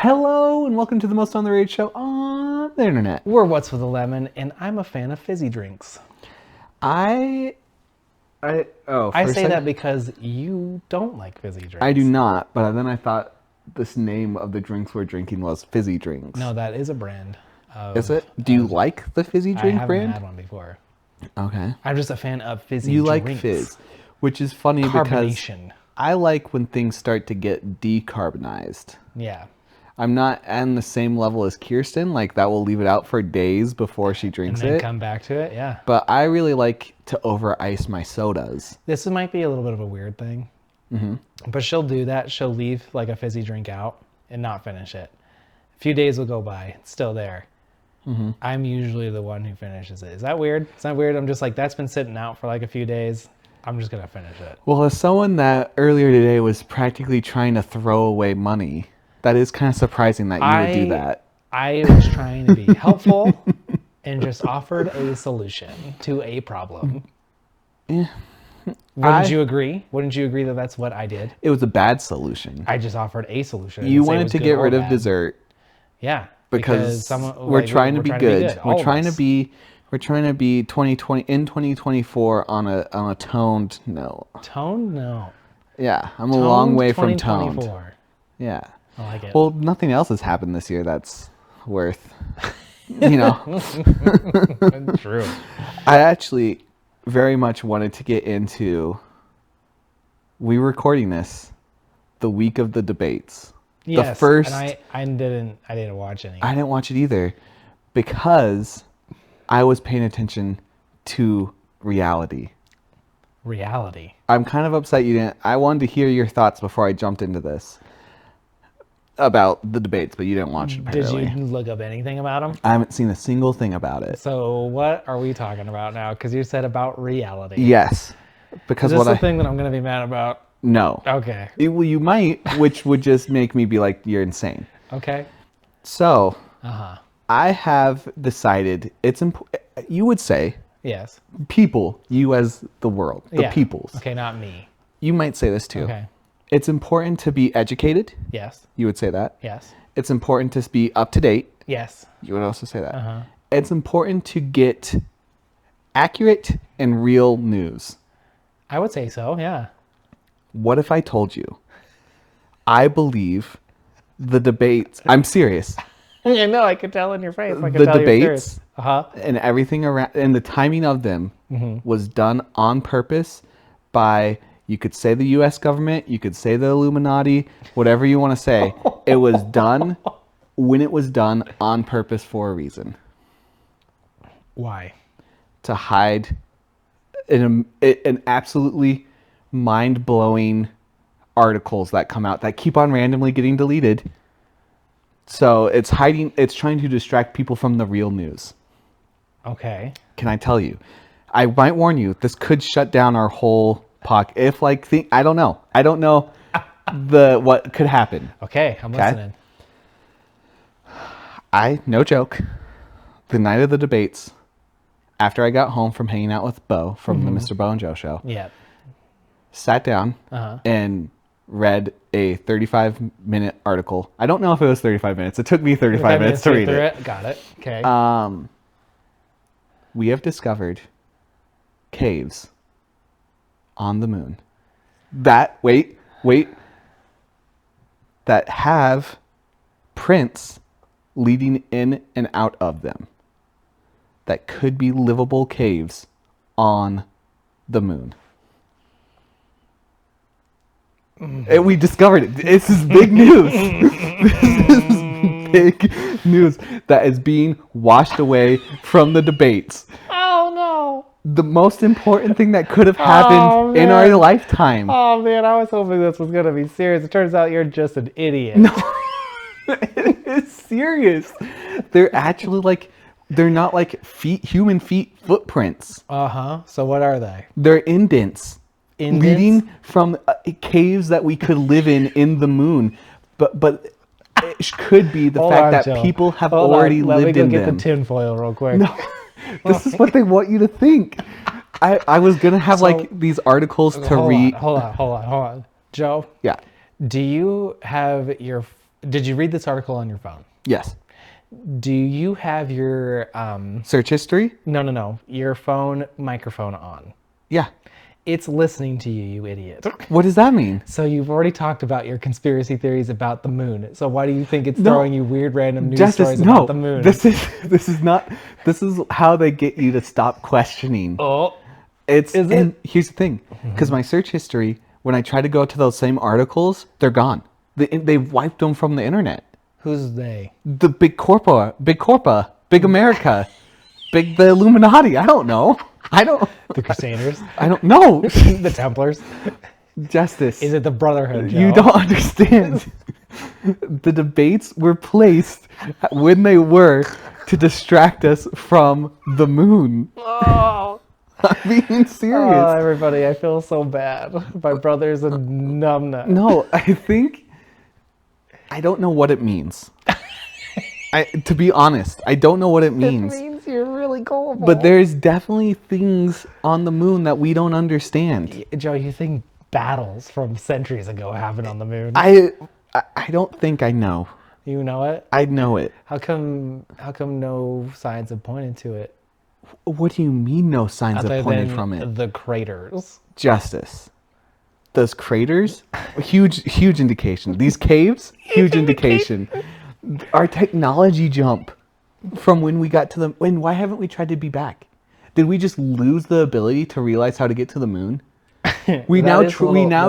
Hello and welcome to the most on the rage show on the internet. We're What's with a Lemon, and I'm a fan of fizzy drinks. I say that because you don't like fizzy drinks. I do not, but then I thought this name of the drinks we're drinking was fizzy drinks. No, that is a brand. Is it? Do you like the fizzy drink I brand? haven't had one before. Okay. I'm just a fan of fizzy You drinks. like fizz, which is funny because I like when things start to get decarbonized. Yeah. I'm not on the same level as Kirsten. Like, that will leave it out for days before she drinks and then it. Come back to it, yeah. But I really like to over ice my sodas. This might be a little bit of a weird thing. Mm-hmm. But she'll do that. She'll leave like a fizzy drink out and not finish it. A few days will go by. It's still there. Mm-hmm. I'm usually the one who finishes it. Is that weird? It's not weird. I'm just like, that's been sitting out for like a few days. I'm just going to finish it. Well, as someone that earlier today was practically trying to throw away money, that is kind of surprising that you would do that. I was trying to be helpful and just offered a solution to a problem. Yeah. Wouldn't you agree? Wouldn't you agree that that's what I did? It was a bad solution. I just offered a solution. You wanted to get rid of dessert. Yeah. Because we're trying to be good. We're trying to be 2020 in 2024 on a toned no. Toned? No. Yeah, I'm a long way from toned. Yeah. I like it. Well, nothing else has happened this year that's worth, you know. True. I actually very much wanted to get into, we're recording this the week of the debates. Yes, the first, and I didn't watch any. I didn't watch it either because I was paying attention to reality. Reality. I'm kind of upset you didn't. I wanted to hear your thoughts before I jumped into this about the debates, but you didn't watch it apparently. Did you look up anything about them? I haven't seen a single thing about it. So what are we talking about now? Because you said about reality. Yes. Because is this the thing that I'm going to be mad about? No. Okay. Well, you might, which would just make me be like, you're insane. Okay. So, I have decided it's important. You would say, yes, people, you as the world, the peoples. Okay, not me. You might say this too. Okay. It's important to be educated. Yes. You would say that. Yes. It's important to be up to date. Yes. You would also say that. It's important to get accurate and real news. I would say so, yeah. What if I told you I believe the debates, I'm serious. I know, I could tell in your face. I could the tell debates and everything around, and the timing of them was done on purpose by, you could say the U.S. government, you could say the Illuminati, whatever you want to say. It was done when it was done on purpose for a reason. Why? To hide an absolutely mind-blowing articles that come out that keep on randomly getting deleted. So it's trying to distract people from the real news. Okay. Can I tell you? I might warn you, this could shut down our whole podcast. If I don't know. I don't know what could happen. Okay, I'm listening. No joke, the night of the debates, after I got home from hanging out with Bo from the Mr. Bo and Joe show. Yeah. Sat down and read a 35-minute article. I don't know if it was 35 minutes. It took me 35 minutes to read it. Got it. Okay. We have discovered caves on the moon that have prints leading in and out of them that could be livable caves on the moon. And we discovered it. This is big news. This is big news that is being washed away from the debates. Oh, no. The most important thing that could have happened in our lifetime. Oh, man. I was hoping this was going to be serious. It turns out you're just an idiot. No. It is serious. They're actually they're not like human feet footprints. So what are they? They're indents. Leading from caves that we could live in the moon, but it could be the fact that people have already lived in them. Let me go get the tinfoil real quick. No, this is what they want you to think. I was gonna have these articles to read. Hold on, Joe. Yeah. Do you have your Did you read this article on your phone? Yes. Do you have your Search history? no, your phone microphone on? Yeah. It's listening to you, you idiot. What does that mean? So you've already talked about your conspiracy theories about the moon. So why do you think it's No. throwing you weird random news Justice, stories no. about the moon? This is not. This is how they get you to stop questioning. Oh, It's is and it? here's the thing, because my search history, when I try to go to those same articles, they're gone. They've wiped them from the internet. Who's they? The big big America, the Illuminati. I don't know. The Crusaders? I don't know. The Templars? Justice. Is it the Brotherhood, Joe? You don't understand. The debates were placed when they were to distract us from the moon. Oh. I'm being serious. Oh, everybody, I feel so bad. My brother's a numbnut. No, I don't know what it means. To be honest, I don't know what it means. It means you're really gullible. But there's definitely things on the moon that we don't understand. Joe, you think battles from centuries ago happened on the moon? I don't think I know. You know it? I know it. How come no signs have pointed to it? What do you mean no signs Other have pointed than from it? the craters. Justice. Those craters, huge indication. These caves, huge indication. Our technology jump from when we got to the why haven't we tried to be back? Did we just lose the ability to realize how to get to the moon? We now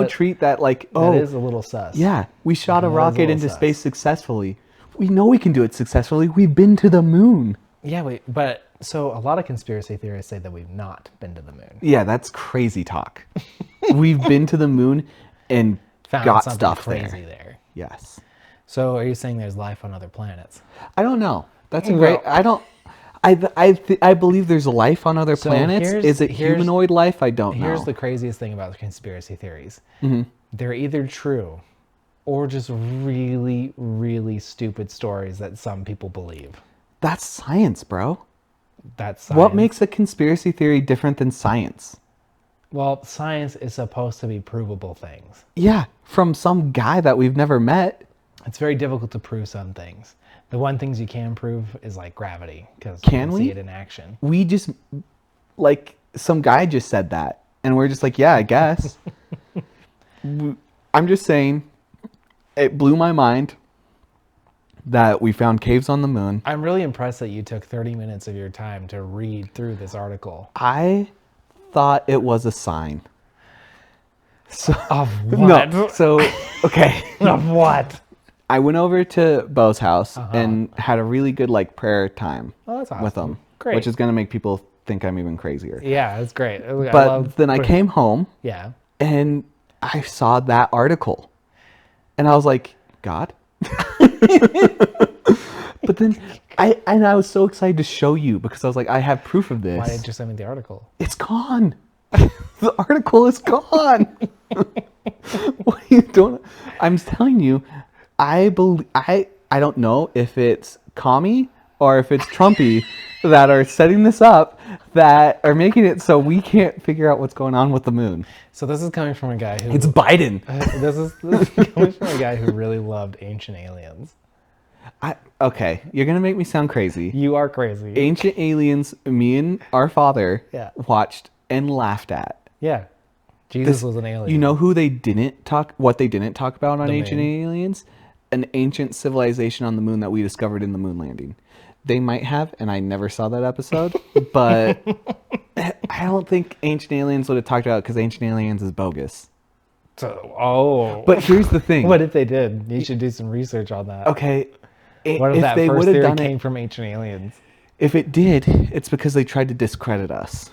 treat that like, oh, that is a little sus. yeah, we shot a That is a rocket little into sus. space successfully. We know we can do it successfully. We've been to the moon. Yeah, but so a lot of conspiracy theorists say that we've not been to the moon. Yeah, that's crazy talk. We've been to the moon and Found got something stuff crazy there. there. Yes. So are you saying there's life on other planets? I don't know. That's a Well- great. I don't. I believe there's life on other So planets. Is it here's- humanoid life? I don't know. Here's the craziest thing about conspiracy theories. They're either true or just really, really stupid stories that some people believe. That's science, bro. That's What science. makes a conspiracy theory different than science? Well, science is supposed to be provable things. Yeah, from some guy that we've never met. It's very difficult to prove some things. The one things you can prove is like gravity, because you Can can we? see it in action. We just like some guy just said that, and we're just like, yeah, I guess. I'm just saying, it blew my mind that we found caves on the moon. I'm really impressed that you took 30 minutes of your time to read through this article. I thought it was a sign. So Of what? no, so okay. Of what? I went over to Bo's house and had a really good like prayer time Oh, that's awesome. with him, Great. which is gonna make people think I'm even crazier. Yeah, it's great. But then I came home Yeah. and I saw that article, and I was like, God. But then I was so excited to show you because I was like, I have proof of this. Why didn't you send me the article? It's gone. The article is gone. What are you doing? I'm telling you, I don't know if it's commie or if it's Trumpy that are setting this up, that are making it so we can't figure out what's going on with the moon. So this is coming from a guy who It's Biden. this is coming from a guy who really loved Ancient Aliens. Okay, you're gonna make me sound crazy. You are crazy. Ancient Aliens, me and our father Yeah. watched and laughed at. Yeah. Jesus was an alien. You know who they didn't talk? What they didn't talk about on The Ancient moon. Aliens? An ancient civilization on the moon that we discovered in the moon landing. They might have, and I never saw that episode. But I don't think Ancient Aliens would have talked about it because Ancient Aliens is bogus. So, But here's the thing. what if they did? You should do some research on that. Okay, What if that they first would have theory done came it, from Ancient Aliens? if it did, it's because they tried to discredit us.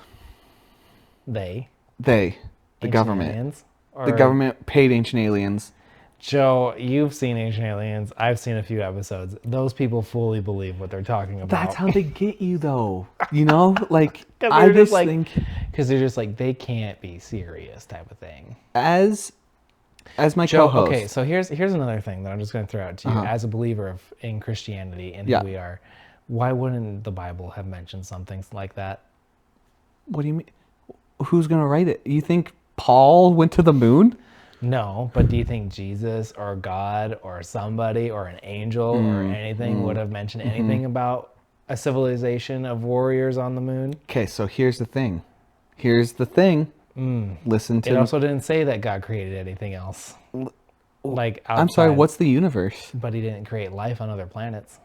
The The Ancient government. Aliens? The Or- government paid Ancient Aliens. Joe, you've seen Ancient Aliens. I've seen a few episodes. Those people fully believe what they're talking about. That's how they get you, though. You know, like 'Cause I they're just like, think because they're just like, they can't be serious type of thing. as my Joe, co-host. okay, so here's another thing that I'm just going to throw out to you as a believer in Christianity and Yeah. who we are. Why wouldn't the Bible have mentioned something like that? What do you mean? Who's gonna write it? You think Paul went to the moon? No, but do you think Jesus or God or somebody or an angel or anything would have mentioned anything about a civilization of warriors on the moon? Okay, so here's the thing. Listen It to. also didn't say that God created anything else. Like outside. I'm sorry. What's the universe? But he didn't create life on other planets.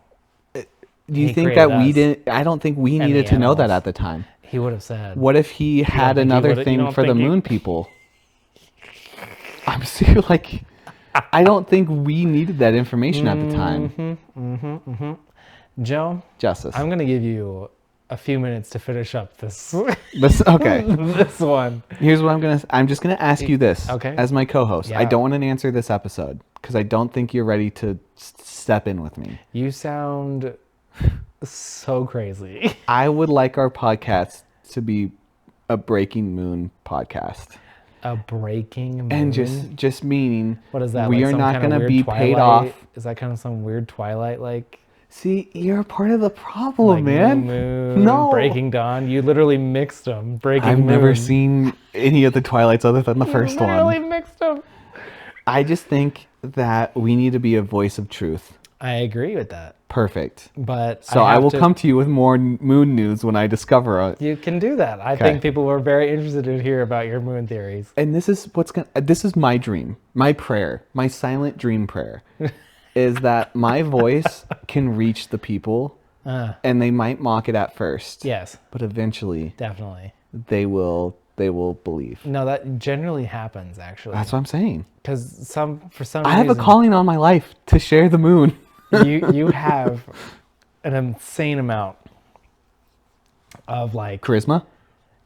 Do you He think created that we us didn't? I don't think we and needed the to know that animals. at the time. He would have said. What if he had think he another would've- you thing don't for the think he- moon people? I'm serious. Like, I don't think we needed that information at the time. Joe, Justice. I'm going to give you a few minutes to finish up this Okay. this one. Here's what I'm just gonna ask you this. Okay. As my co-host, I Yeah. don't want to answer this episode because I don't think you're ready to step in with me. You sound so crazy. I would like our podcast to be a breaking moon podcast. A breaking moon. And just meaning what is that? we like are some not kind of going to weird be Twilight? paid off. Is that kind of some weird Twilight like? See, you're a part of the problem, Like man. Moon, No. Breaking Dawn. You literally mixed them. Breaking I've Moon. never seen any of the Twilights other than the first You literally one. mixed them. I just think that we need to be a voice of truth. I agree with that. Perfect. But So I have will to- come to you with more moon news when I discover it. You can do that. I think people were very interested to hear about your moon theories. And this is this is my dream, my prayer, my silent dream prayer, is that my voice can reach the people, and they might mock it at first. Yes, But eventually, definitely. they will believe. No, that generally happens actually. That's what I'm saying. Because for some I have a reason, calling on my life to share the moon. you have an insane amount of like Charisma,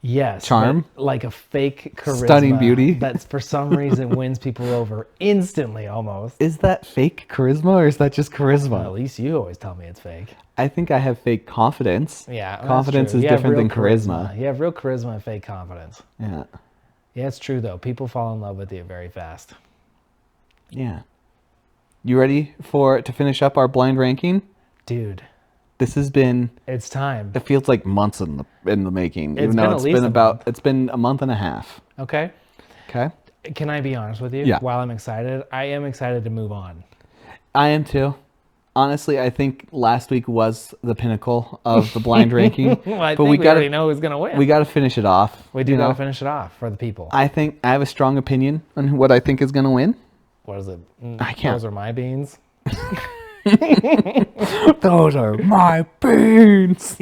yes, charm, but like a fake charisma, stunning beauty. that for some reason wins people over instantly almost. is that fake charisma or is that just Well, charisma? at least you always tell me it's fake. I think I have fake confidence. Yeah, that's Confidence true. is You have different real than charisma. You have real charisma and fake confidence. Yeah. Yeah, it's true though. People fall in love with you very fast. Yeah. You ready to finish up our blind ranking? Dude, This has been, it's time. it feels like months in the making. It's even though been at least a month. it's been a month and a half. Okay? Okay? Can I be honest with you? Yeah. While I'm excited, I am excited to move on. I am too. Honestly, I think last week was the pinnacle of the blind ranking. Well, I but think we gotta already know who's going to win. we got to finish it off. We do you got to know? finish it off for the people. I think I have a strong opinion on what I think is going to win. What is it? I can't. Those are my beans. Those are my beans.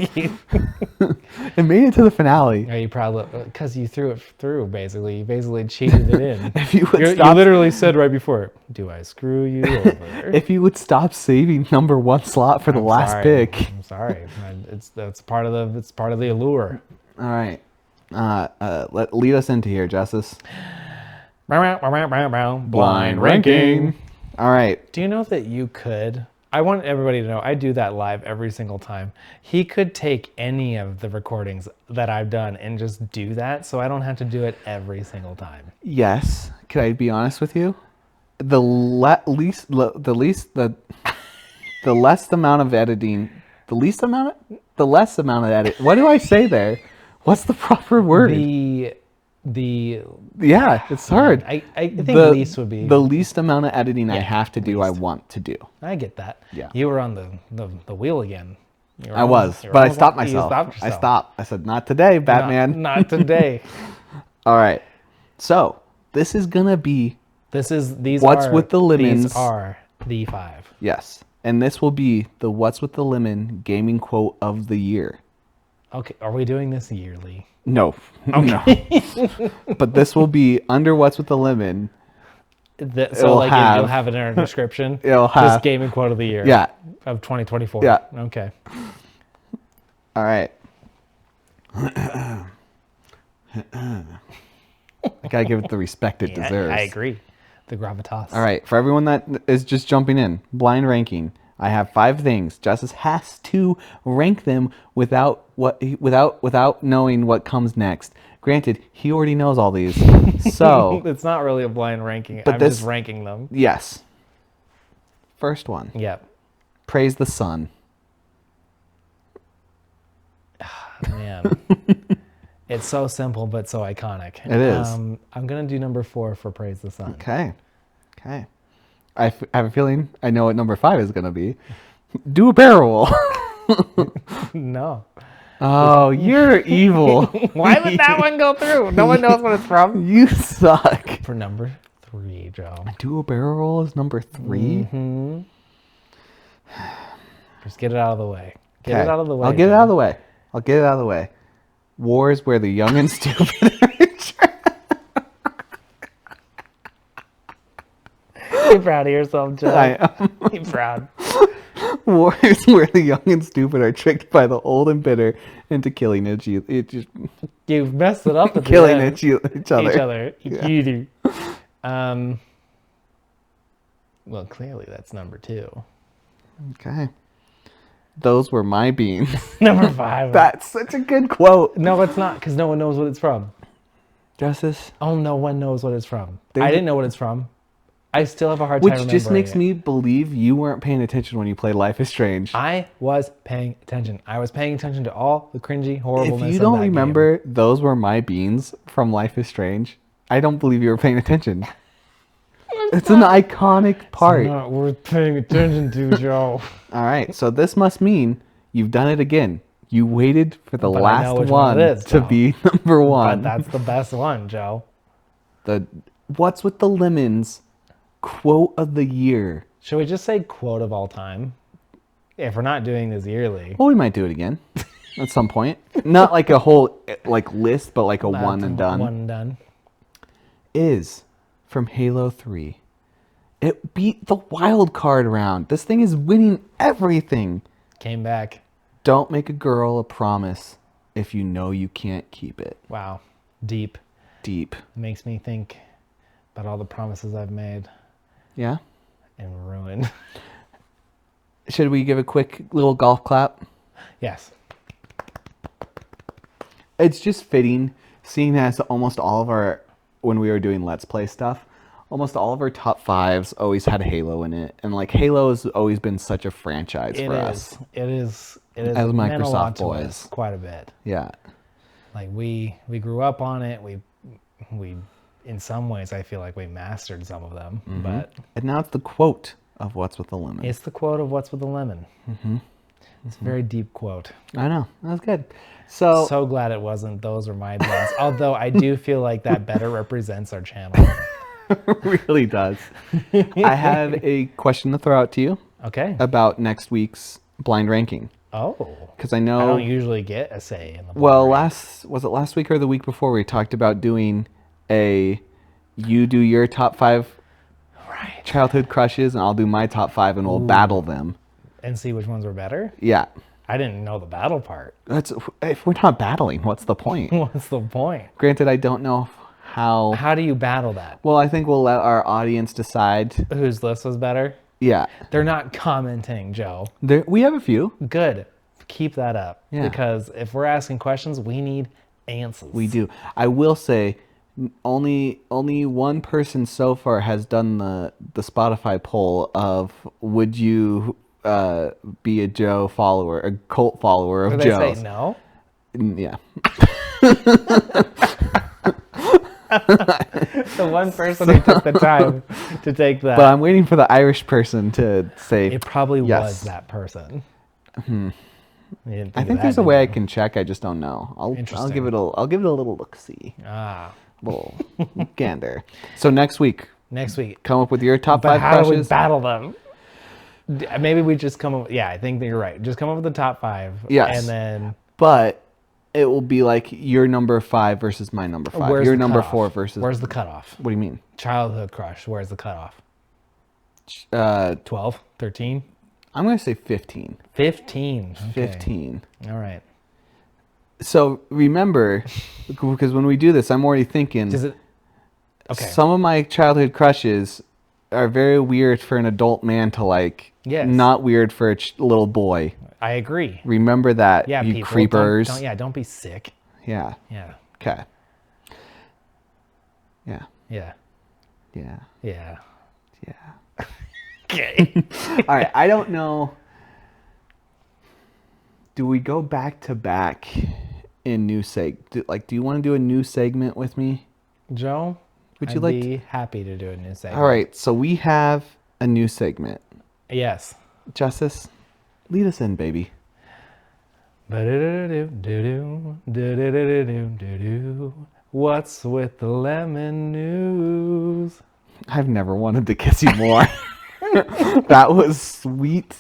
It made it to the finale. Are you proud? Because you threw it through, basically. You basically cheated it in. If you would You stop, literally said right before, do I screw you over? if you would stop saving number one slot for the last Sorry. pick. I'm sorry. That's part of the allure. All right. Lead us into here, Justice. Blind ranking. All right. Do you know that you could? I want everybody to know I do that live every single time. He could take any of the recordings that I've done and just do that, so I don't have to do it every single time. Yes. Can I be honest with you? The less amount of editing. The less amount of edit. What do I say there? What's the proper word? Yeah, it's hard. I think the least would be. the least amount of editing I Yeah, have to do. I want to do. I get that. Yeah. You were on the wheel again. You were I almost- was, you were but I almost stopped on- you myself. stopped I yourself. stopped. I said, "Not today, Batman." Not today. All right. So this is gonna be These What's are with the lemons? These are the 5. yes, and this will be the "What's with the Lemon" gaming quote of the year. Okay, are we doing this yearly? No, no. But this will be under "What's with the Lemon." You'll have it in our description. It'll Just have- gaming quote of the year. Yeah. Of 2024. Yeah. Okay. All right. I gotta give it the respect it deserves. I agree. The gravitas. All right, for everyone that is just jumping in, blind ranking. I have 5 things. Justice has to rank them without knowing what comes next. Granted, he already knows all these. So, It's not really a blind ranking. But I'm this- just ranking them. yes. First one. Yep. Praise the sun. Man. It's so simple, but so iconic. It is. I'm going to do number 4 for Praise the Sun. Okay. I have a feeling I know what number 5 is going to be. Do a barrel roll. No. Oh, you're evil. Why would that one go through? No one knows what it's from. You suck. For number 3, Joe. Do a barrel roll is number 3? Mm-hmm. Just get it out of the way. Get Okay. it out of the way. I'll get it out of the way. I'll get it out of the way. Wars where the young and stupid Be proud of yourself, Joe. I am. Be proud. Wars where the young and stupid are tricked by the old and bitter into killing You've messed it up at the killing end. each other. Yeah. Well, clearly that's number 2. Okay. Those were my beans. Number 5. That's such a good quote. No, it's not, because no one knows what it's from. Justice. Oh, no one knows what it's from. There's I didn't know what it's from. I still have a hard time Which just remembering makes it. me believe you weren't paying attention when you played Life is Strange. I was paying attention. I was paying attention to all the cringy horribleness If you of don't that remember Those Were My Beans from Life is Strange, I don't believe you were paying attention. It's an iconic part. It's not worth paying attention to, Joe. All right, so this must mean you've done it again. You waited for the But I know last which one one it is, to Joe. be number But 1. that's the best one, Joe. The What's with the Lemons quote of the year. Should we just say quote of all time? If we're not doing this yearly. Well, we might do it again at some point. Not like a whole list, but like a one and done. One and done. Is from Halo 3. It beat the wild card round. This thing is winning everything. Came back. Don't make a girl a promise if you know you can't keep it. Wow. Deep. Deep. It makes me think about all the promises I've made Yeah? and ruined. Should we give a quick little golf clap? Yes. It's just fitting, seeing as almost all of our, when we were doing Let's Play stuff, almost all of our top 5s always had Halo in it. And like Halo has always been such a franchise for us. It is. As meant a Microsoft lot to boys. us quite a bit. Yeah. Like we grew up on it. We in some ways I feel like we mastered some of them. But And now it's the quote of What's with the Lemon. it's the quote of What's with the Lemon. It's a very deep quote. I know. That was good. So, So glad it wasn't Those Are My Beans. Although I do feel like that better represents our channel. really does. I have a question to throw out to you Okay. about next week's blind ranking. Oh. Because I I know, don't usually get a say in the well, board. was it last week or the week before we talked about doing you do your top 5 Right. childhood crushes and I'll do my top 5 and we'll battle them. And see which ones were better? Yeah. I didn't know the battle part. If we're not battling, what's the point? What's the point? Granted, I don't know how. How do you battle that? Well, I think we'll let our audience decide. Whose list was better? Yeah. They're not commenting, Joe. We have a few. Good. Keep that up. Yeah. Because if we're asking questions, we need answers. We do. I will say, only one person so far has done the Spotify poll of would you be a Joe follower, a cult follower of Did they Joe's. say no? Yeah. The one person who took the time to take that. But I'm waiting for the Irish person to say. It probably yes. was that person. I think there's a way I can check. I just don't know. I'll Interesting. give it a little look see, Ah. little gander. So next week, Next week. come up with your top But 5 how do we crushes. battle them? Maybe we just come up. Yeah, I think that you're right. Just come up with the top 5. Yes. And then But it will be like your number 5 versus my number 5. where's Your the number cutoff? 4 versus. Where's the cutoff? What do you mean? Childhood crush. Where's the cutoff? 12, 13, I'm gonna say 15. 15. Okay. 15. All right. So remember, because when we do this, I'm already thinking. Does it? Okay. Some of my childhood crushes are very weird for an adult man to like. Yes. Not weird for a little boy. I agree. Remember that, Yeah, you people. creepers. Don't be sick. Yeah. Yeah. Okay. Yeah. Yeah. Yeah. Yeah. Yeah. Okay. All right. I don't know. Do we go back to back in new do you want to do a new segment with me? Joe, Would I'd you like be happy to do a new segment. All right, so we have a new segment. Yes. Justice, lead us in, baby. What's with the lemon news? I've never wanted to kiss you more. That was sweet.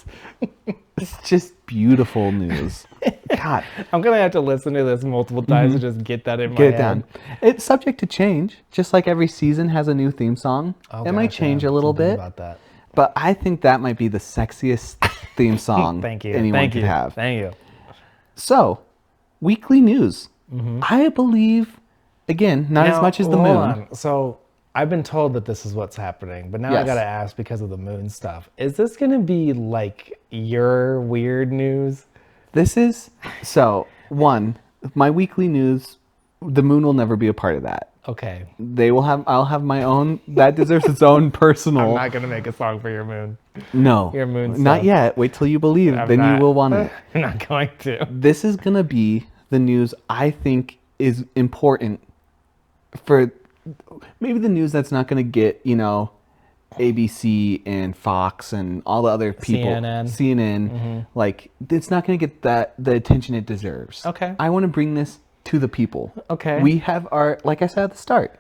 It's just beautiful news. God, I'm gonna have to listen to this multiple times to just get that in my get it head. down. It's subject to change, just like every season has a new theme song. Oh, It might gosh, change yeah. a little Something bit, about that. but I think that might be the sexiest theme song Thank you. anyone Thank could you. have. Thank you. So, weekly news. I believe, again, not as Now, much as the hold moon. on. So I've been told that this is what's happening, but now I Yes. gotta ask because of the moon stuff. Is this gonna be like your weird news? This is one, my weekly news. The moon will never be a part of that. Okay. I'll have my own. That deserves its own personal. I'm not gonna make a song for your moon. No, Your moon not stuff. yet. Wait till you believe. I'm Then not- you will want it. I'm not going to. This is gonna be the news I think is important for maybe the news that's not gonna get ABC and Fox and all the other people, CNN, like it's not going to get the attention it deserves. Okay. I want to bring this to the people. Okay. We have like I said at the start,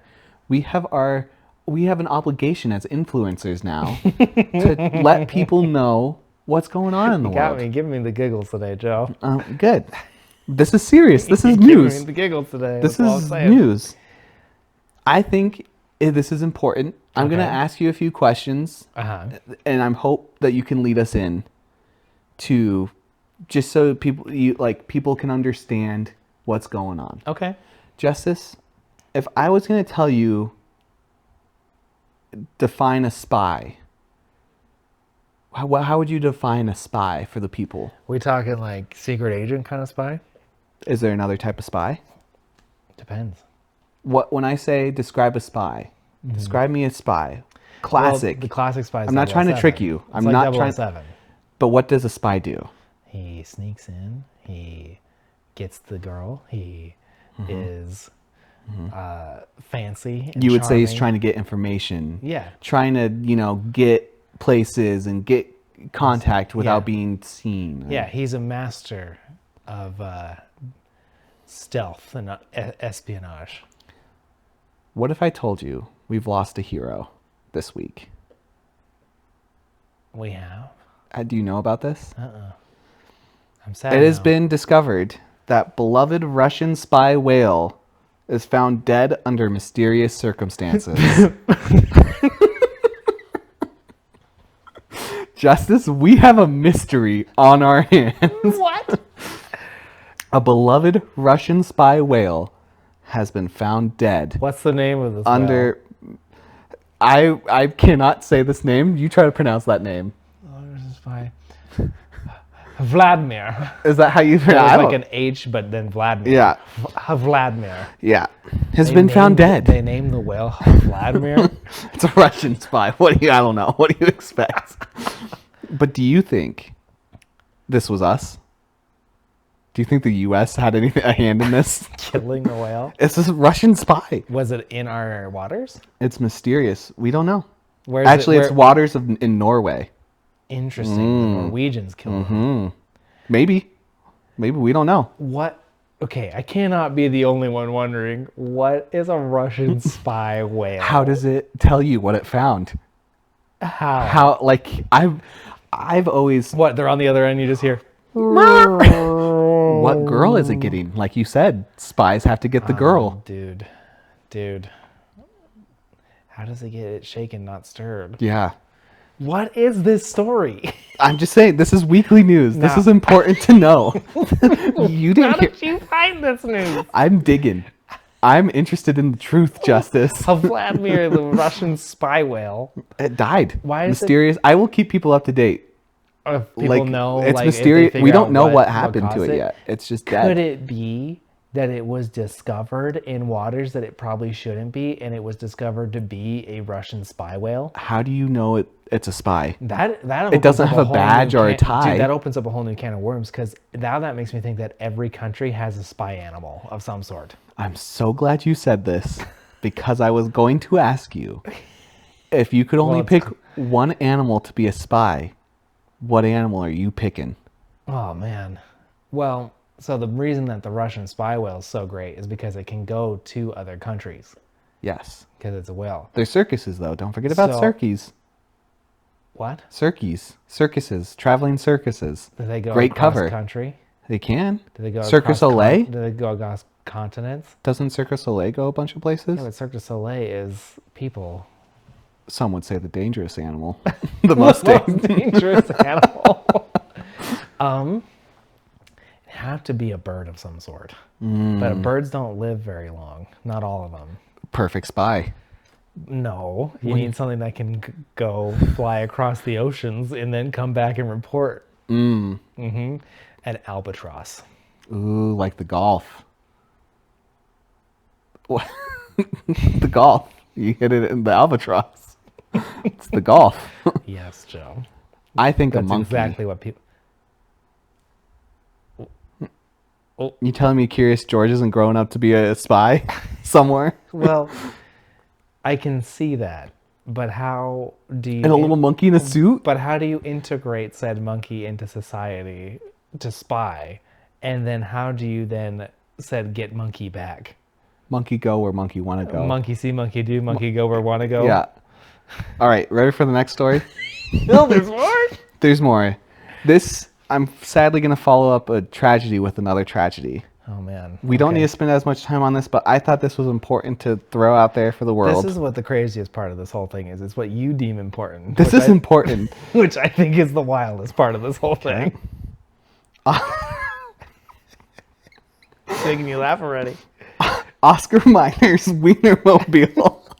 we have an obligation as influencers now to let people know what's going on in the Got world. me. Give me the giggles today, Joe. Good. This is serious. This is Give news. me the giggles today. This That's all I'm is saying. news. I think this is important. I'm going to Okay. ask you a few questions, and I hope that you can lead us in to just so people can understand what's going on. Okay. Justice, if I was going to tell you define a spy, how would you define a spy for the people? We talking like secret agent kind of spy? Is there another type of spy? Depends. When I say describe a spy, describe me a spy. Classic. Well, the classic spy. I'm not trying to trick you. It's I'm like not 007. But what does a spy do? He sneaks in. He gets the girl. He is fancy. And You would say he's charming. trying to get information. Yeah. Trying to, get places and get contact without Yeah. being seen. Yeah, he's a master of stealth and espionage. What if I told you we've lost a hero this week? We have. Do you know about this? I'm sad. It has now. been discovered that beloved Russian spy whale is found dead under mysterious circumstances. Justice, we have a mystery on our hands. What? A beloved Russian spy whale has been found dead What's the name of this? under. I cannot say this name. You try to pronounce that name. Russian spy. Vladimir. Is that how you It pronounce was it? like an H, but then Vladimir. Yeah, Vladimir. yeah. Has They been found named- dead. They named the whale Vladimir. It's a Russian spy. What do you? I don't know. What do you expect? But do you think this was us? Do you think the U.S. had a hand in this? Killing the whale. It's a Russian spy. Was it in our waters? It's mysterious. We don't know. Where's Actually, it, it's waters in Norway. interesting. The Norwegians killed him. Maybe we don't know. What? Okay, I cannot be the only one wondering what is a Russian spy whale. How does it tell you what it found? How? How? Like I've always. What? They're on the other end. You just hear. What girl is it getting? Like you said, spies have to get the girl. Dude. How does it get it shaken, not stirred? Yeah. What is this story? I'm just saying, this is weekly news. This No. is important to know. You How didn't hear. did you find this news? I'm digging. I'm interested in the truth, Justice. Of Vladimir, the Russian spy whale. It died. Why is it- mysterious? I will keep people up to date. If people know, it's like, if they mysterious. figure We don't out know what happened to caused it it. yet. It's just dead. Could it be that it was discovered in waters that it probably shouldn't be, and it was discovered to be a Russian spy whale. How do you know it's a spy? That It opens doesn't up have a whole badge new or a can- tie. Dude, that opens up a whole new can of worms, because now that makes me think that every country has a spy animal of some sort. I'm so glad you said this because I was going to ask you if you could only Well, pick one animal to be a spy, what animal are you picking? Oh man. Well, so the reason that the Russian spy whale is so great is because it can go to other countries Yes. because it's a whale. There's circuses, though. Don't forget about So- circuses. What? Circuses, traveling circuses. Do they go Great across cover. country? They can. Do they go Circus across Soleil? Do they go across continents? Doesn't Circus Soleil go a bunch of places? Yeah, but Cirque du Soleil is people. Some would say the dangerous animal. The most dangerous. dangerous animal. It'd have to be a bird of some sort. But birds don't live very long. Not all of them. Perfect spy. No, you need something that can go fly across the oceans and then come back and report. An albatross. Ooh, like the golf. What? The golf. You hit it in the albatross. It's the golf. Yes, Joe. I think a That's monkey. exactly what people. You telling me Curious George isn't growing up to be a spy somewhere? Well, I can see that, but how do you? And a little monkey in a suit? But how do you integrate said monkey into society to spy, and then how do you then said get monkey back? Monkey go where monkey want to go. Monkey see, monkey do, monkey go where want to go. Yeah. All right, ready for the next story? No, there's more. There's more. This, I'm sadly going to follow up a tragedy with another tragedy. Oh man. We don't Okay. need to spend as much time on this, but I thought this was important to throw out there for the world. This is what the craziest part of this whole thing is. It's what you deem important. This which is important. which I think is the wildest part of this whole thing. Making you laugh already. Oscar Miner's Wienermobile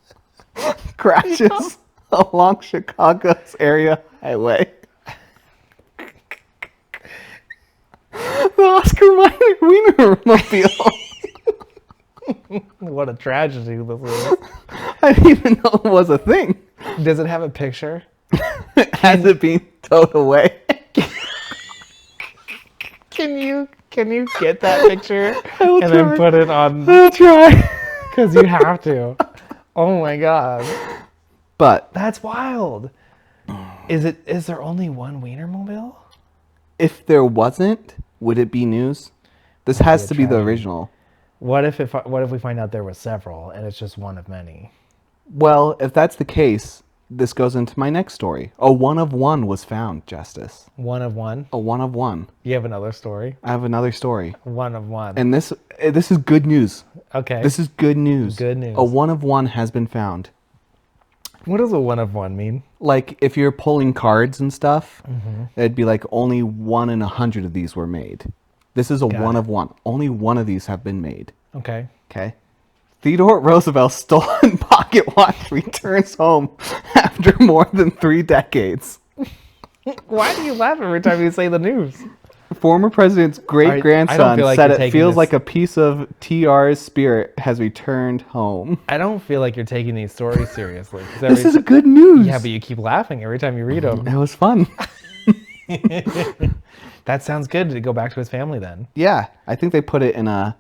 crashes along Chicago's area highway. The Oscar Miner Wienermobile. What a tragedy this is. I didn't even know it was a thing. Does it have a picture? Has it been towed away? Can you get that picture will and then try. put it on? I'll try. Because you have to. Oh my god, But that's wild. Is there only one Wienermobile? if there wasn't, would it be news? This has a to be the tragedy. original. What if we find out there were several and it's just one of many? Well, if that's the case, this goes into my next story. A one of one was found, Justice. One of one. A one of one. You have another story. I have another story. One of one. And this is good news. Okay. This is good news. Good news. A one of one has been found. What does a one of one mean? Like if you're pulling cards and stuff, Mm-hmm. it'd be like only 1 in 100 of these were made. This is a Got one it. of one. Only one of these have been made. Okay. Okay. Theodore Roosevelt's stolen pocket watch returns home after more than 3 decades. Why do you laugh every time you say the news? Former president's great I don't grandson feel like said you're it taking feels this- like a piece of TR's spirit has returned home. I don't feel like you're taking these stories seriously. 'Cause This every is good news. yeah, but you keep laughing every time you read them. It was fun. That sounds good to go back to his family then. Yeah, I think they put it in a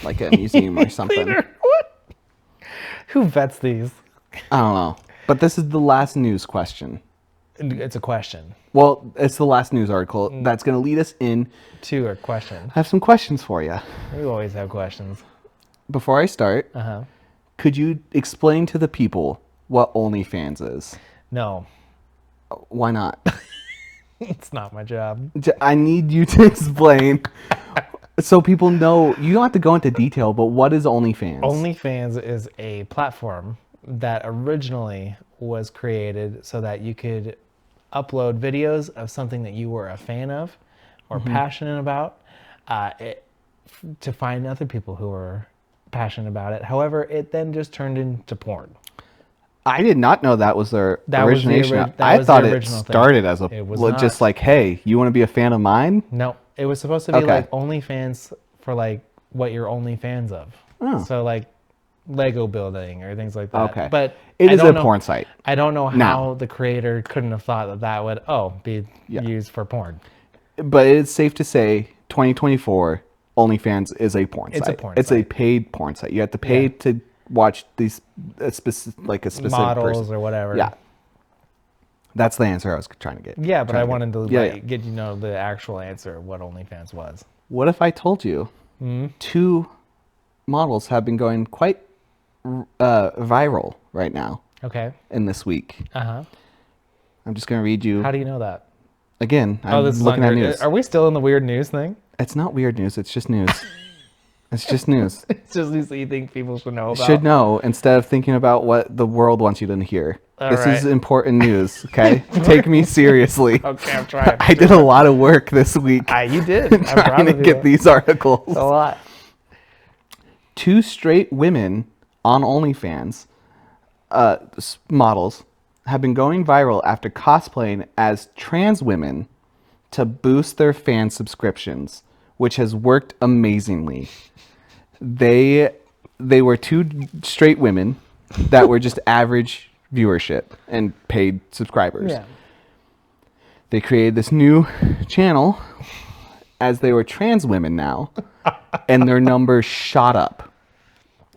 like a museum or something. What? Who vets these? I don't know. But this is the last news question. It's a question. Well, it's the last news article that's going to lead us in. Two or question. I have some questions for you. We always have questions. Before I start, Uh-huh. could you explain to the people what OnlyFans is? No, Why not? it's not my job. I need you to explain so people know. You don't have to go into detail, but what is OnlyFans? OnlyFans is a platform that originally was created so that you could upload videos of something that you were a fan of or passionate about to find other people who were passionate about it. However, it then just turned into porn. I did not know that was their That was the origination. that I was the thought it original thing. started as a It was just not. like, hey, you want to be a fan of mine? No, It was supposed to be Okay. like OnlyFans for like what you're only fans of. Oh. So like Lego building or things like that. Okay. But It I is don't a know, porn site. I don't know how Now. the creator couldn't have thought that that would be Yeah. used for porn. But it's safe to say 2024 OnlyFans is a porn It's site. a porn It's a site. paid porn site. You have to pay Yeah. to watch these a specific Models person. or whatever. Yeah. That's the answer I was trying to get. Yeah, but I trying wanted to Yeah, like, yeah. get the actual answer of what OnlyFans was. What if I told you Hmm? 2 models have been going quite viral right now Okay. in this week? Uh-huh. I'm just going to read you How do you know that? again. I'm This is looking at under. news. Are we still in the weird news thing? It's not weird news. It's just news. It's just news. It's just news that you think people should know about. Should know instead of thinking about what the world wants you to hear. All This is right. important news, okay? Take me seriously. Okay, I'm trying. I did a lot of work this week You did. I'm proud trying to of you. get these articles. a lot. 2 straight women on OnlyFans models have been going viral after cosplaying as trans women to boost their fan subscriptions, which has worked amazingly. They were 2 straight women that were just average viewership and paid subscribers. Yeah. They created this new channel as they were trans women now, and their numbers shot up.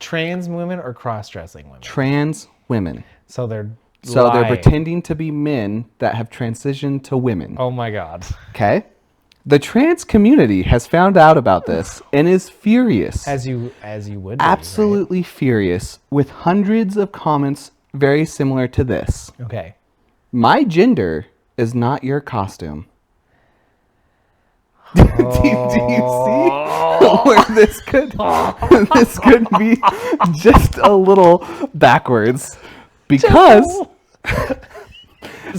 Trans women or cross-dressing women? Trans women. So they're So they're lying. pretending to be men that have transitioned to women. Oh my god. Okay? The trans community has found out about this and is furious. As you would be, Absolutely furious, with hundreds of comments very similar to this. right? Okay. My gender is not your costume. Do you see where this could be just a little backwards? Because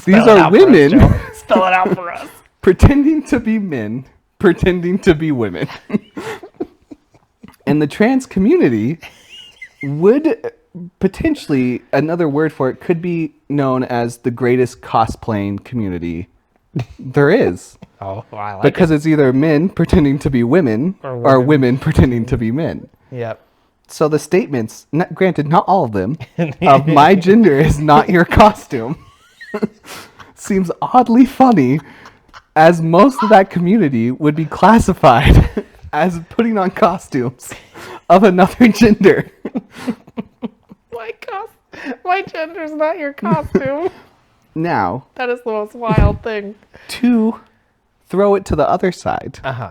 these are women Spell it out for us. pretending to be men, pretending to be women. And the trans community would potentially, another word for it could be known as the greatest cosplaying community there is. Oh, I like Because it's either men pretending to be women Or or women. women pretending to be men. it. Yep. So the statements, granted, not all of them, of my gender is not your costume, seems oddly funny, as most of that community would be classified as putting on costumes of another gender. My gender's not your costume. Now, That is the most wild thing. to throw it to the other side, Uh-huh.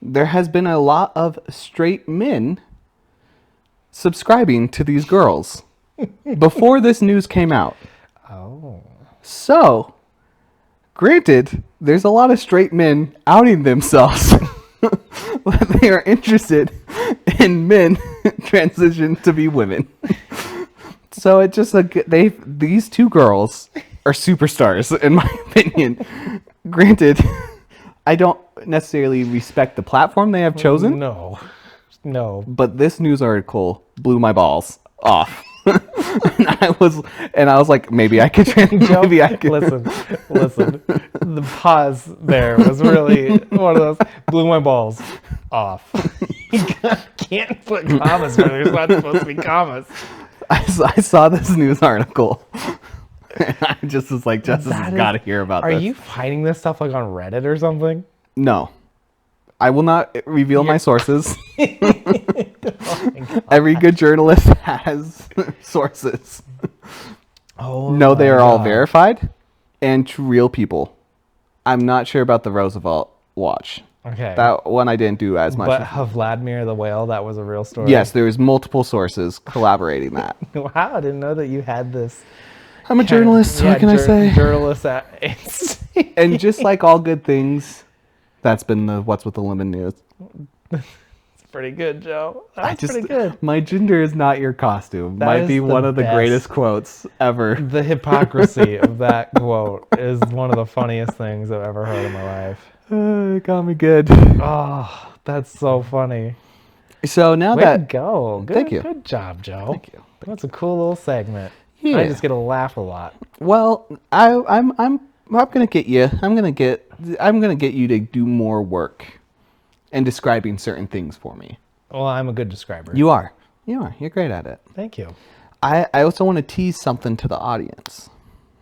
there has been a lot of straight men subscribing to these girls before this news came out. Oh. So, granted, there's a lot of straight men outing themselves that they are interested in men transition to be women. So it just these 2 girls are superstars in my opinion. Granted, I don't necessarily respect the platform they have chosen, No. but this news article blew my balls off. and I was like, maybe I could. Maybe I could. Listen. The pause there was really one of those blew my balls off. You can't put commas where there's not supposed to be commas. I saw this news article. And I just was like, Justice has got to hear about this. Are you finding this stuff like on Reddit or something? No. I will not reveal my sources. Every good journalist has sources. Oh No, they are all verified and real people. I'm not sure about the Roosevelt watch. Okay. That one I didn't do as much. But Vladimir the whale, that was a real story. Yes, there's multiple sources collaborating that. Wow, I didn't know that you had this. I'm a journalist, Yeah, what can I say? Journalist at And just like all good things, that's been the What's with the Lemon news. It's pretty good, Joe. That's pretty good. My gender is not your costume. That Might is be the one of the best. greatest quotes ever. The hypocrisy of that quote is one of the funniest things I've ever heard in my life. It got me good. Oh, that's so funny. So now Way to that go. Good, Thank you. Good job, Joe. Thank you. That's a cool little segment. Yeah. I just get to laugh a lot. well, I'm gonna get you. I'm gonna get you to do more work and describing certain things for me. Well, I'm a good describer. You are. You're great at it. Thank you. I also want to tease something to the audience.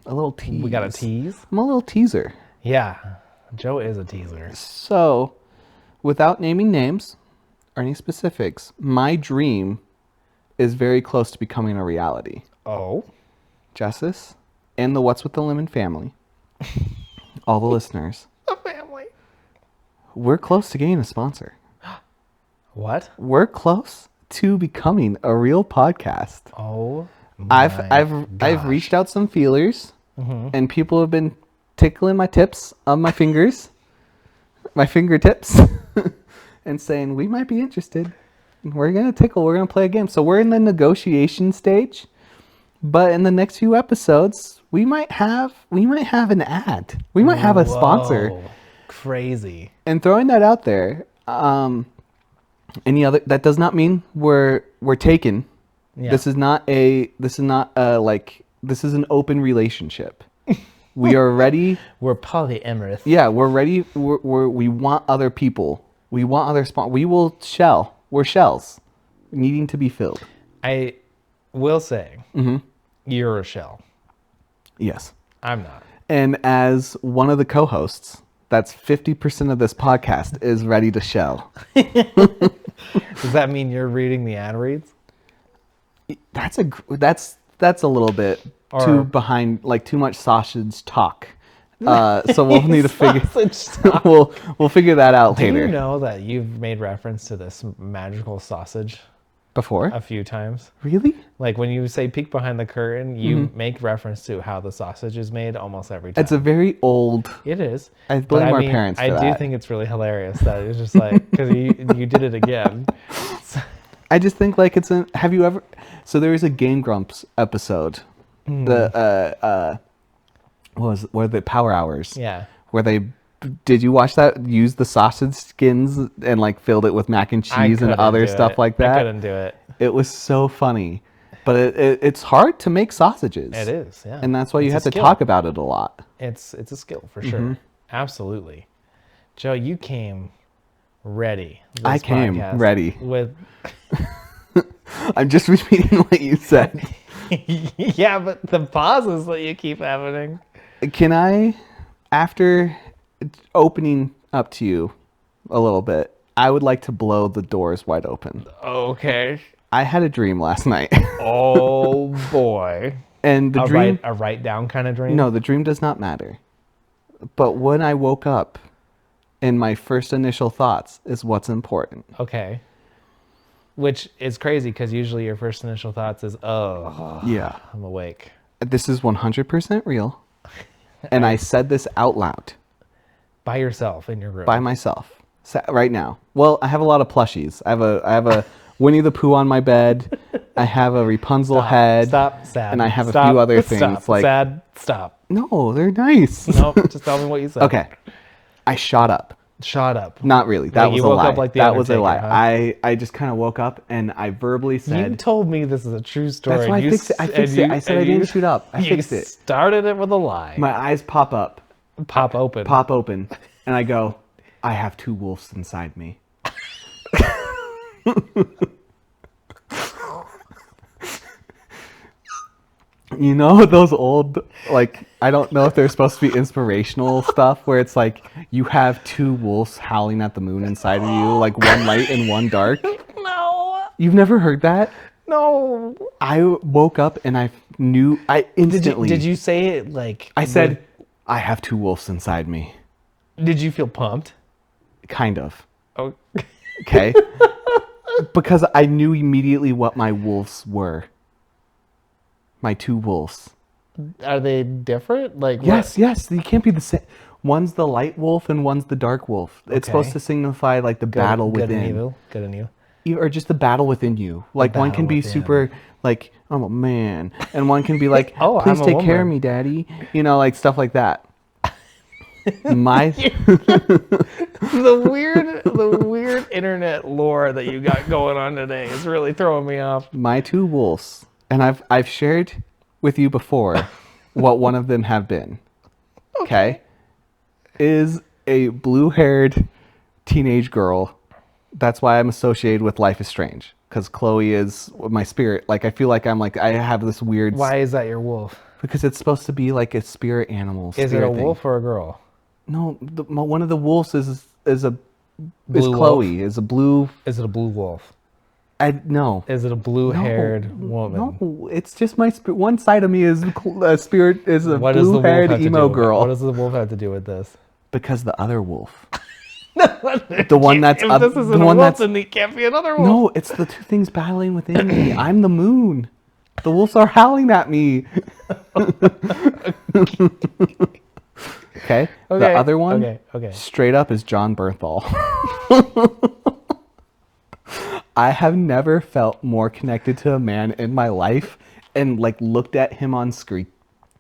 A little tease. We got a tease? I'm a little teaser. Yeah. Joe is a teaser. So, without naming names or any specifics, my dream is very close to becoming a reality. Oh? Justice and the What's with the Lemon family, all the listeners, A family. we're close to getting a sponsor. What? We're close to becoming a real podcast. Oh. I've reached out some feelers, and people have been tickling my tips on my fingers, my fingertips, and saying we might be interested. We're gonna tickle. We're gonna play a game. So we're in the negotiation stage, but in the next few episodes, we might have an ad. We might have a sponsor. Whoa. Crazy. And throwing that out there, any other that does not mean we're taken. Yeah. This is an open relationship. We are ready. We're polyamorous. Yeah, we're ready. We want other people. We want other We will shell. We're shells needing to be filled. I will say, you're a shell. Yes. I'm not. And as one of the co-hosts, that's 50% of this podcast is ready to shell. Does that mean you're reading the ad reads? That's a little bit too behind, like too much sausage talk. So we'll need to figure. we'll figure that out later. Do you know that you've made reference to this magical sausage Before? a few times? Really? Like when you say peek behind the curtain, you make reference to how the sausage is made almost every time. It's a very old. It is. I blame our parents for I that. do think it's really hilarious that it's just like, because you did it again. I just think like have you ever? So there was a Game Grumps episode. What were the Power Hours? Yeah. Where did you watch that? Use the sausage skins and like filled it with mac and cheese and other stuff like that. I couldn't do it. It was so funny, but it's hard to make sausages. It is, yeah. And that's why you have to skill. talk about it a lot. It's a skill for sure. Absolutely. Joe, you came ready. I came ready. With I'm just repeating what you said. yeah, but the pauses that you keep happening. Can I, after opening up to you a little bit, I would like to blow the doors wide open. Okay. I had a dream last night. Oh boy. And the dream, a write down kind of dream? no, the dream does not matter. But when I woke up, and my first initial thoughts is what's important. Okay. Which is crazy because usually your first initial thoughts is, oh, Yeah. I'm awake. This is 100% real. And I said this out loud. By yourself in your room. By myself. Right now. Well, I have a lot of plushies. I have a Winnie the Pooh on my bed. I have a Rapunzel head. Stop. Sad. And I have Stop, a few other things. Stop. Like Sad. Stop. No, they're nice. No, just tell me what you said. Okay. I shot up. Shut up. Not really. That Like was you a woke lie. up like the That was a lie. Undertaker, I just kind of woke up and I verbally You said. told me this is a true story. That's why I fixed it. I fixed it. I said I didn't shoot up. I fixed it. Started it with a lie. My eyes pop up. Pop open. Pop open. And I go, I have two wolves inside me. You know those old, like, I don't know if they're supposed to be inspirational stuff where it's like you have two wolves howling at the moon inside of you, like one light and one dark. No. You've never heard that? No. I woke up and I knew, I instantly. Did you say it like? I said, I have two wolves inside me. Did you feel pumped? Kind of. Oh. Okay. Because I knew immediately what my wolves were. My two wolves. Are they different? Like Yes. You can't be the same. One's the light wolf and one's the dark wolf. It's Okay. supposed to signify like the battle good within. and evil. Good and evil. Or just the battle within you. Like one can battle be within. super like, I'm a man. And one can be like, Oh, please I'm a take care of woman. me, daddy. You know, like stuff like that. My The weird internet lore that you got going on today is really throwing me off. my two wolves, and I've shared with you before what one of them have been. Okay? Is a blue-haired teenage girl That's why I'm associated with Life is Strange, because Chloe is my spirit. Like, I feel like I have this weird. Why is that your wolf? Because it's supposed to be like a spirit animal. Is it a thing. wolf or a girl? No, one of the wolves is Blue Chloe. wolf? Is a blue. Is it a blue wolf? No. Is it a blue-haired woman? No, it's just my spirit. One side of me is a spirit, is a What does the wolf blue-haired have to emo do with it? girl. What does the wolf have to do with this? Because the other wolf, the one that's If this isn't the a one wolf, that's then it can't be another wolf. no, it's the two things battling within me. I'm the moon. The wolves are howling at me. Okay. The other one, Okay. straight up, is John Bernthal. I have never felt more connected to a man in my life, and like looked at him on screen,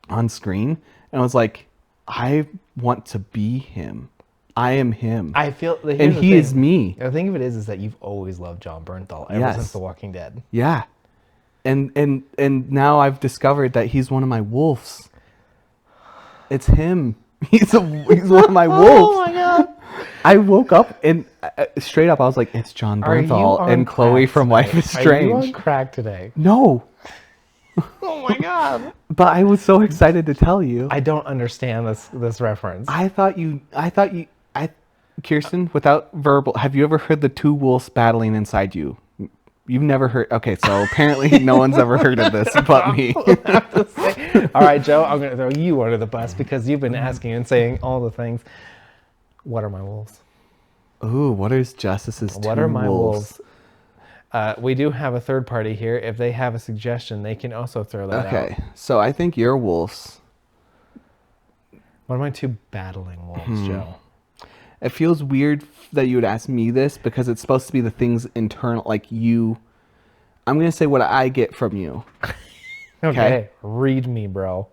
and was like, I want to be him. I am him. I feel, and he is me. The thing of it is that you've always loved John Bernthal ever since The Walking Dead. Yeah. And now I've discovered that he's one of my wolves. It's him. He's one of my wolves. Oh my god! I woke up and straight up I was like, it's John Bernthal and Chloe from Life is Strange. Are you on crack today? No. Oh my god! But I was so excited to tell you. I don't understand this reference. Kirsten, without verbal, have you ever heard the two wolves battling inside you? You've never heard. Okay, so apparently no one's ever heard of this but me. All right, Joe, I'm going to throw you under the bus because you've been asking and saying all the things. What are my wolves? Ooh, what is Justice's two wolves? What are my wolves? We do have a third party here. If they have a suggestion, they can also throw that out. Okay, so I think your wolves. What are my two battling wolves, Joe? It feels weird that you would ask me this because it's supposed to be the things internal, like you. I'm going to say what I get from you. Okay. Read me, bro.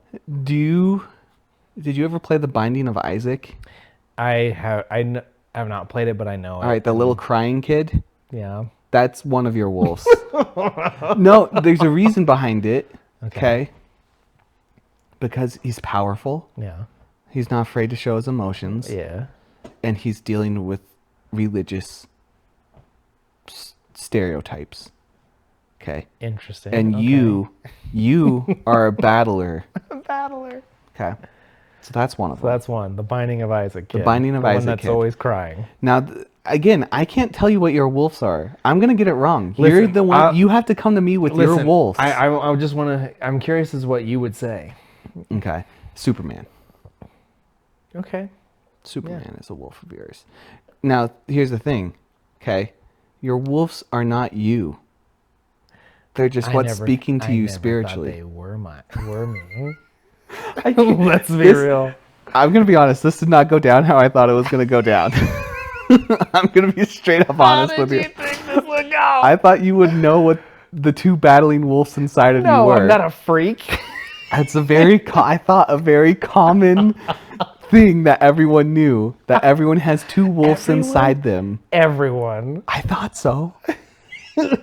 Did you ever play The Binding of Isaac? I have not played it, but I know it. All right, the little crying kid? Yeah. That's one of your wolves. No, there's a reason behind it. Okay. Because he's powerful. Yeah. He's not afraid to show his emotions. Yeah. And he's dealing with religious stereotypes. Okay. Interesting. And you are a battler. A battler. Okay. So that's one of them. So that's one. The Binding of Isaac kid. The Binding of Isaac one that's kid. always crying. Now, again, I can't tell you what your wolves are. I'm going to get it wrong. Listen, You're the one. You have to come to me with your wolves. I just want to. I'm curious as what you would say. Okay. Superman. Okay. Superman is a wolf of yours. Now, here's the thing. Okay. Your wolves are not you. They're just what's speaking to you spiritually. They were me. Let's be real. I'm going to be honest. This did not go down how I thought it was going to go down. I'm going to be straight up honest with you. How did you think this would go? I thought you would know what the two battling wolves inside of you were. No, I'm not a freak. It's a very, I thought, a very common thing that everyone knew. That everyone has two wolves inside them. Everyone. I thought so.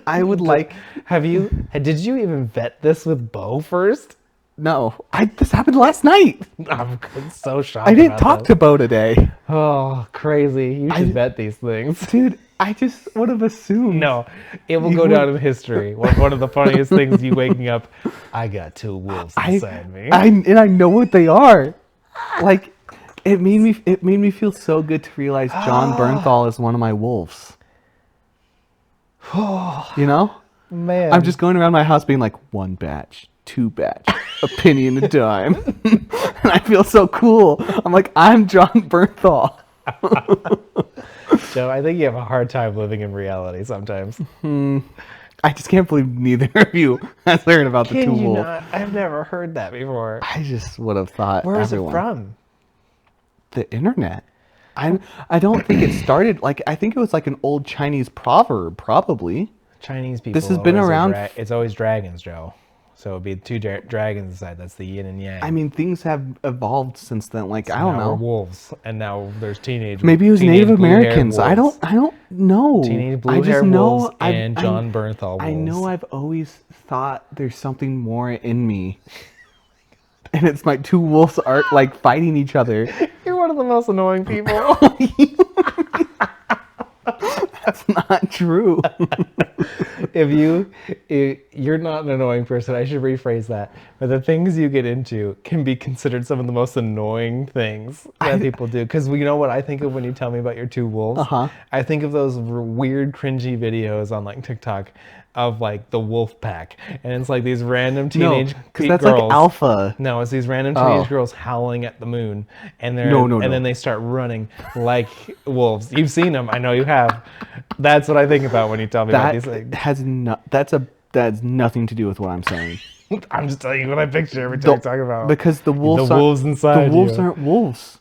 I would like. Did you even vet this with Bo first? No, this happened last night. I'm so shocked. I didn't talk to Bo today. Oh, crazy! You should vet these things, dude. I just would have assumed. No, it will go down in history. One of the funniest things, you waking up. I got two wolves inside me. I know what they are. Like, it made me feel so good to realize John Bernthal is one of my wolves. You know, man. I'm just going around my house being like, one batch, two batch, a penny and a dime, and I feel so cool. I'm like, I'm John Bernthal. Joe, I think you have a hard time living in reality sometimes. I just can't believe neither of you has heard about the two wolves. I've never heard that before. I just would have thought. Where is it from? The internet. I don't think it started, like, I think it was like an old Chinese proverb, probably. Chinese people. This has been around. It's always dragons, Joe. So it'd be two dragons inside. That's the yin and yang. I mean, things have evolved since then. Like, I don't know. Wolves, and now there's teenage. Maybe it was Native Americans. I don't know. Teenage blue-haired wolves and John Bernthal wolves. I know. I've always thought there's something more in me, and it's my two wolves are like fighting each other. You're one of the most annoying people. That's not true. You're not an annoying person. I should rephrase that. But the things you get into can be considered some of the most annoying things that people do. Because you know what I think of when you tell me about your two wolves? Uh-huh. I think of those weird, cringy videos on like TikTok of like the wolf pack, and it's like these random No, teenage because that's girls. like alpha. No, it's these random teenage Oh. girls howling at the moon, and No. then they start running like wolves. You've seen them, I know you have. That's what I think about when you tell me about these things. That's nothing to do with what I'm saying. I'm just telling you what I picture every time you talk about Because the wolves inside the wolves you. aren't wolves.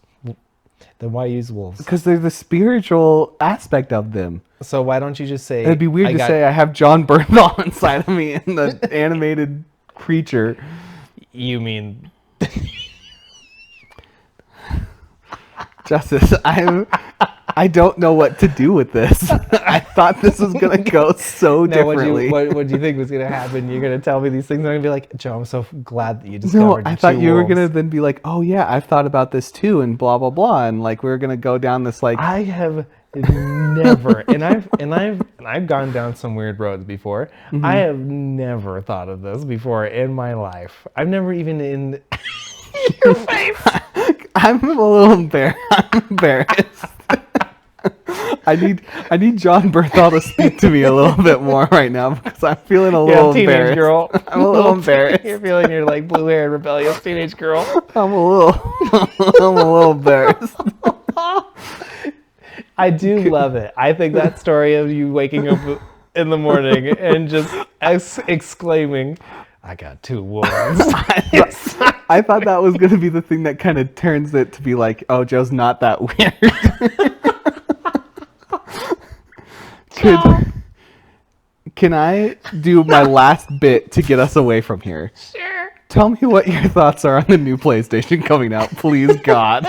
Then why use wolves? Because they're the spiritual aspect of them. So why don't you just say? It'd be weird to say I have John Bernthal inside of me in the animated creature. You mean Justice, I don't know what to do with this. I thought this was gonna go so differently. What do you think was gonna happen? You're gonna tell me these things. I'm gonna be like, Joe, I'm so glad that you discovered. No, I thought you were wolves. gonna then be like, oh yeah, I've thought about this too, and blah blah blah, and like we were gonna go down this like. I have never, and I've gone down some weird roads before. Mm-hmm. I have never thought of this before in my life. I've never even in your face. I'm a little embarrassed. I'm embarrassed. I need John Bernthal to speak to me a little bit more right now because I'm feeling a little embarrassed. Girl. I'm a little embarrassed. You're feeling your like blue-haired rebellious teenage girl. I'm a little embarrassed. I do love it. I think that story of you waking up in the morning and just exclaiming, "I got two wolves." I thought that was going to be the thing that kind of turns it to be like, oh, Joe's not that weird. Can I do my last bit to get us away from here? Sure. Tell me what your thoughts are on the new PlayStation coming out, please, God.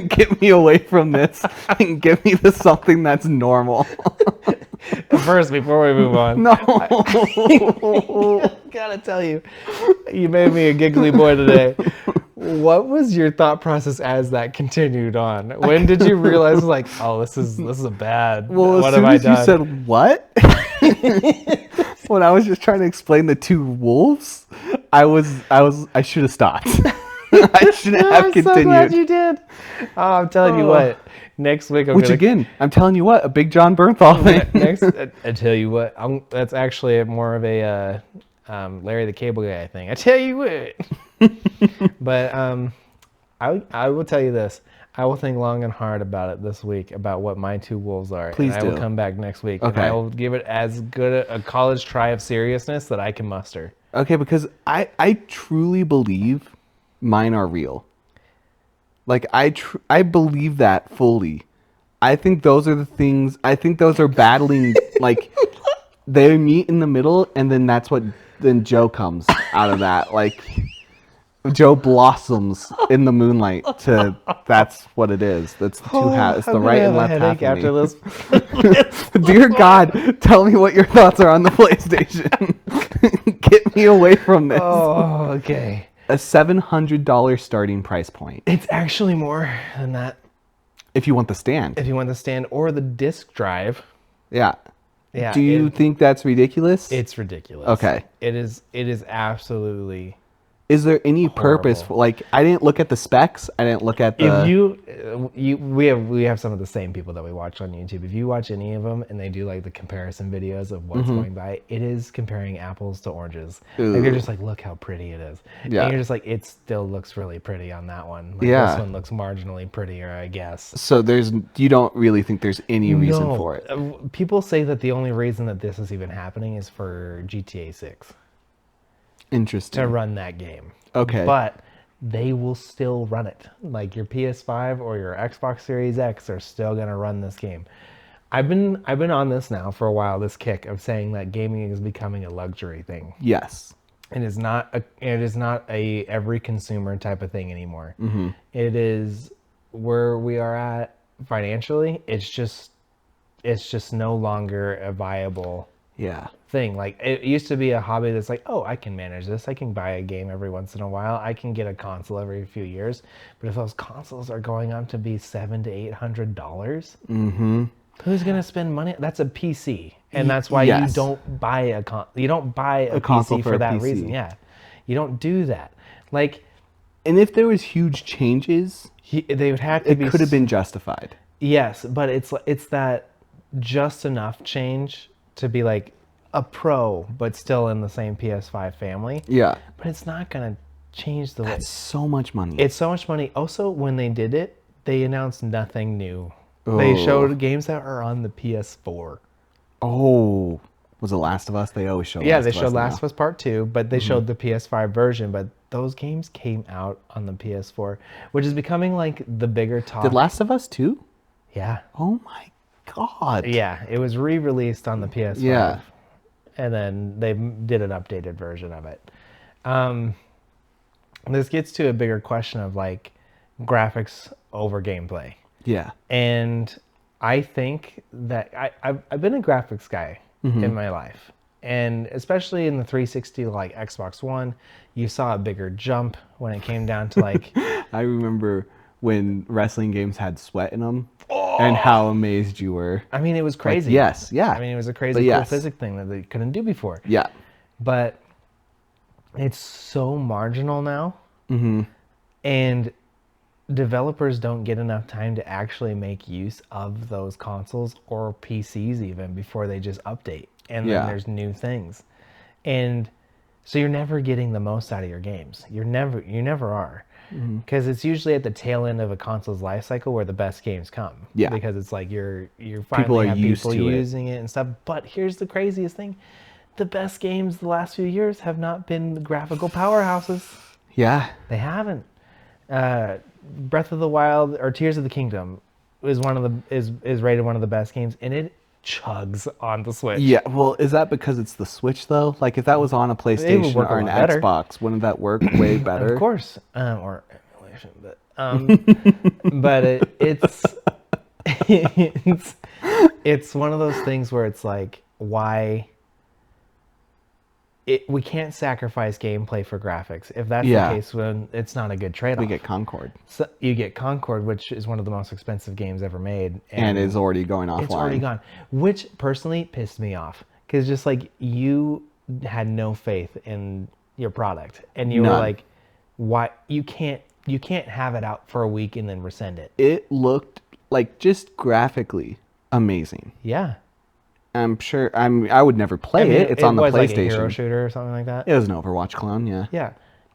Get me away from this and get me to something that's normal. First, before we move on, No. gotta tell you, you made me a giggly boy today. What was your thought process as that continued on? When did you realize, like, oh, this is a bad? Well, what as soon have I as you done? said what, when I was just trying to explain the two wolves, I should have stopped. I shouldn't have I'm continued. so glad you did. Oh, I'm telling you what. Next week, I'm telling you what, a big John Bernthal thing. I tell you what, that's actually more of a Larry the Cable Guy thing. I tell you what. But I will tell you this. I will think long and hard about it this week about what my two wolves are. Please and I will come back next week. Okay. And I will give it as good a college try of seriousness that I can muster. Okay, because I truly believe mine are real. Like I believe that fully. I think those are the things. I think those are battling. Like they meet in the middle, and then Joe comes out of that. Like Joe blossoms in the moonlight. That's what it is. That's the two halves. It's the right and left half of me. Dear God, tell me what your thoughts are on the PlayStation. Get me away from this. Oh, okay. A $700 starting price point. It's actually more than that. If you want the stand. If you want the stand or the disc drive. Yeah. Yeah. Do you think that's ridiculous? It's ridiculous. Okay. It is absolutely. Is there any purpose? Horrible. Like, I didn't look at the specs. I didn't look at the. If we have some of the same people that we watch on YouTube. If you watch any of them and they do like the comparison videos of what's going by, it is comparing apples to oranges. Like they're just like, look how pretty it is. Yeah. And you're just like, it still looks really pretty on that one. Like, Yeah. This one looks marginally prettier, I guess. So you don't really think there's any reason for it. People say that the only reason that this is even happening is for GTA 6 Interesting. to run that game. Okay. But they will still run it. Like your PS5 or your Xbox Series X are still gonna run this game. I've been on this now for a while, this kick of saying that gaming is becoming a luxury thing. Yes. It is not a every consumer type of thing anymore. Mm-hmm. It is where we are at financially. It's just no longer a viable thing. Like it used to be a hobby that's like, oh, I can manage this. I can buy a game every once in a while. I can get a console every few years. But if those consoles are going on to be $700 to $800, Who's gonna spend money? That's a PC, and that's why you Yes. don't buy you don't buy a console PC for for a that PC. reason. Yeah, you don't do that. Like And if there was huge changes, they would have to it be. could have been justified. Yes, but it's that just enough change to be like a pro, but still in the same PS5 family. Yeah. But it's not gonna change the way. That's so much money. It's so much money. Also, when they did it, they announced nothing new. They Oh. showed games that are on the PS4. Oh, was it Last of Us? They always show. Yeah, Last they of showed Us Last now. of Us Part 2, but they showed the PS5 version. But those games came out on the PS4, which is becoming like the bigger talk. Did Last of Us 2? Yeah. Oh my god. Yeah, it was re-released on the PS5. Yeah. And then they did an updated version of it. This gets to a bigger question of like graphics over gameplay. Yeah. And I think that I've been a graphics guy in my life. And especially in the 360, like Xbox One, you saw a bigger jump when it came down to like... I remember when wrestling games had sweat in them and how amazed you were. I mean, it was crazy. Like, yes, yeah. I mean, it was a crazy But cool yes. physics thing that they couldn't do before. Yeah. But it's so marginal now. Mm-hmm. And developers don't get enough time to actually make use of those consoles or PCs even before they just update. And then Yeah. there's new things. And so you're never getting the most out of your games. You never are. Because it's usually at the tail end of a console's life cycle where the best games come. Yeah. Because it's like you People finally are have used people to it. using it and stuff. But here's the craziest thing. The best games the last few years have not been the graphical powerhouses. Yeah. They haven't. Breath of the Wild or Tears of the Kingdom is is rated one of the best games, and it chugs on the Switch. Yeah. Well, is that because it's the Switch though? Like if that was on a PlayStation work a or an lot better. Xbox, wouldn't that work way better? Of course, or emulation, but but it's one of those things where it's like why. We can't sacrifice gameplay for graphics. If that's Yeah. the case, then it's not a good trade-off. We get Concord. So you get Concord, which is one of the most expensive games ever made, And is already going offline. it's already gone. Which personally pissed me off because just like you had no faith in your product, and you were None. like, "Why you can't have it out for a week and then resend it?" It looked like just graphically amazing. Yeah, I'm sure. I would never play it. It's on the was PlayStation. like a hero shooter or something like that. It was an Overwatch clone. Yeah. Yeah,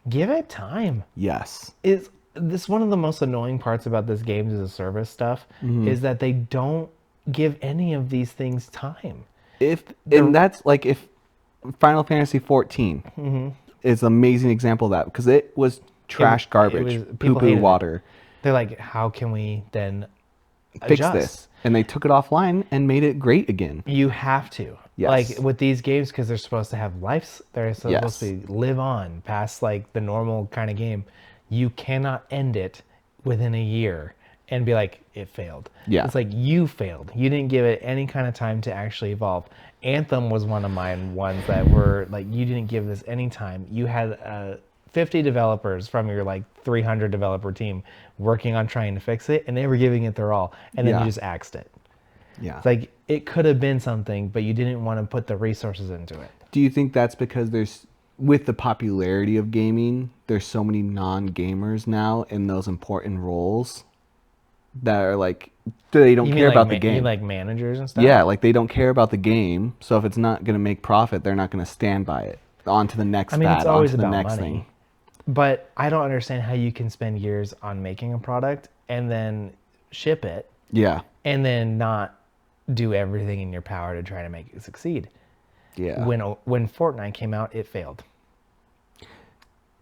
give it time. Yes. Is this one of the most annoying parts about this games as a service stuff is that they don't give any of these things time. And that's like if Final Fantasy 14 is an amazing example of that because it was trash garbage, people poo-poo hated it. water. They're like, how can we then Fix adjust? this, and they took it offline and made it great again. You have to. Yes. Like with these games, because they're supposed to have lives, they're supposed Yes. to live on past like the normal kind of game. You cannot end it within a year and be like, it failed. Yeah. It's like you failed. You didn't give it any kind of time to actually evolve. Anthem was one of mine ones that were like, you didn't give this any time. You had 50 developers from your like 300 developer team working on trying to fix it, and they were giving it their all, and then Yeah. you just axed it. Yeah. It's like it could have been something, but you didn't want to put the resources into it. Do you think that's because with the popularity of gaming, there's so many non-gamers now in those important roles that are like they don't care about the You game? mean like managers and stuff? Yeah, like they don't care about the game. So if it's not going to make profit, they're not going to stand by it. On to the next I mean, fad, it's always on to the about next money. thing. But I don't understand how you can spend years on making a product and then ship it Yeah. and then not do everything in your power to try to make it succeed. Yeah. When Fortnite came out, it failed.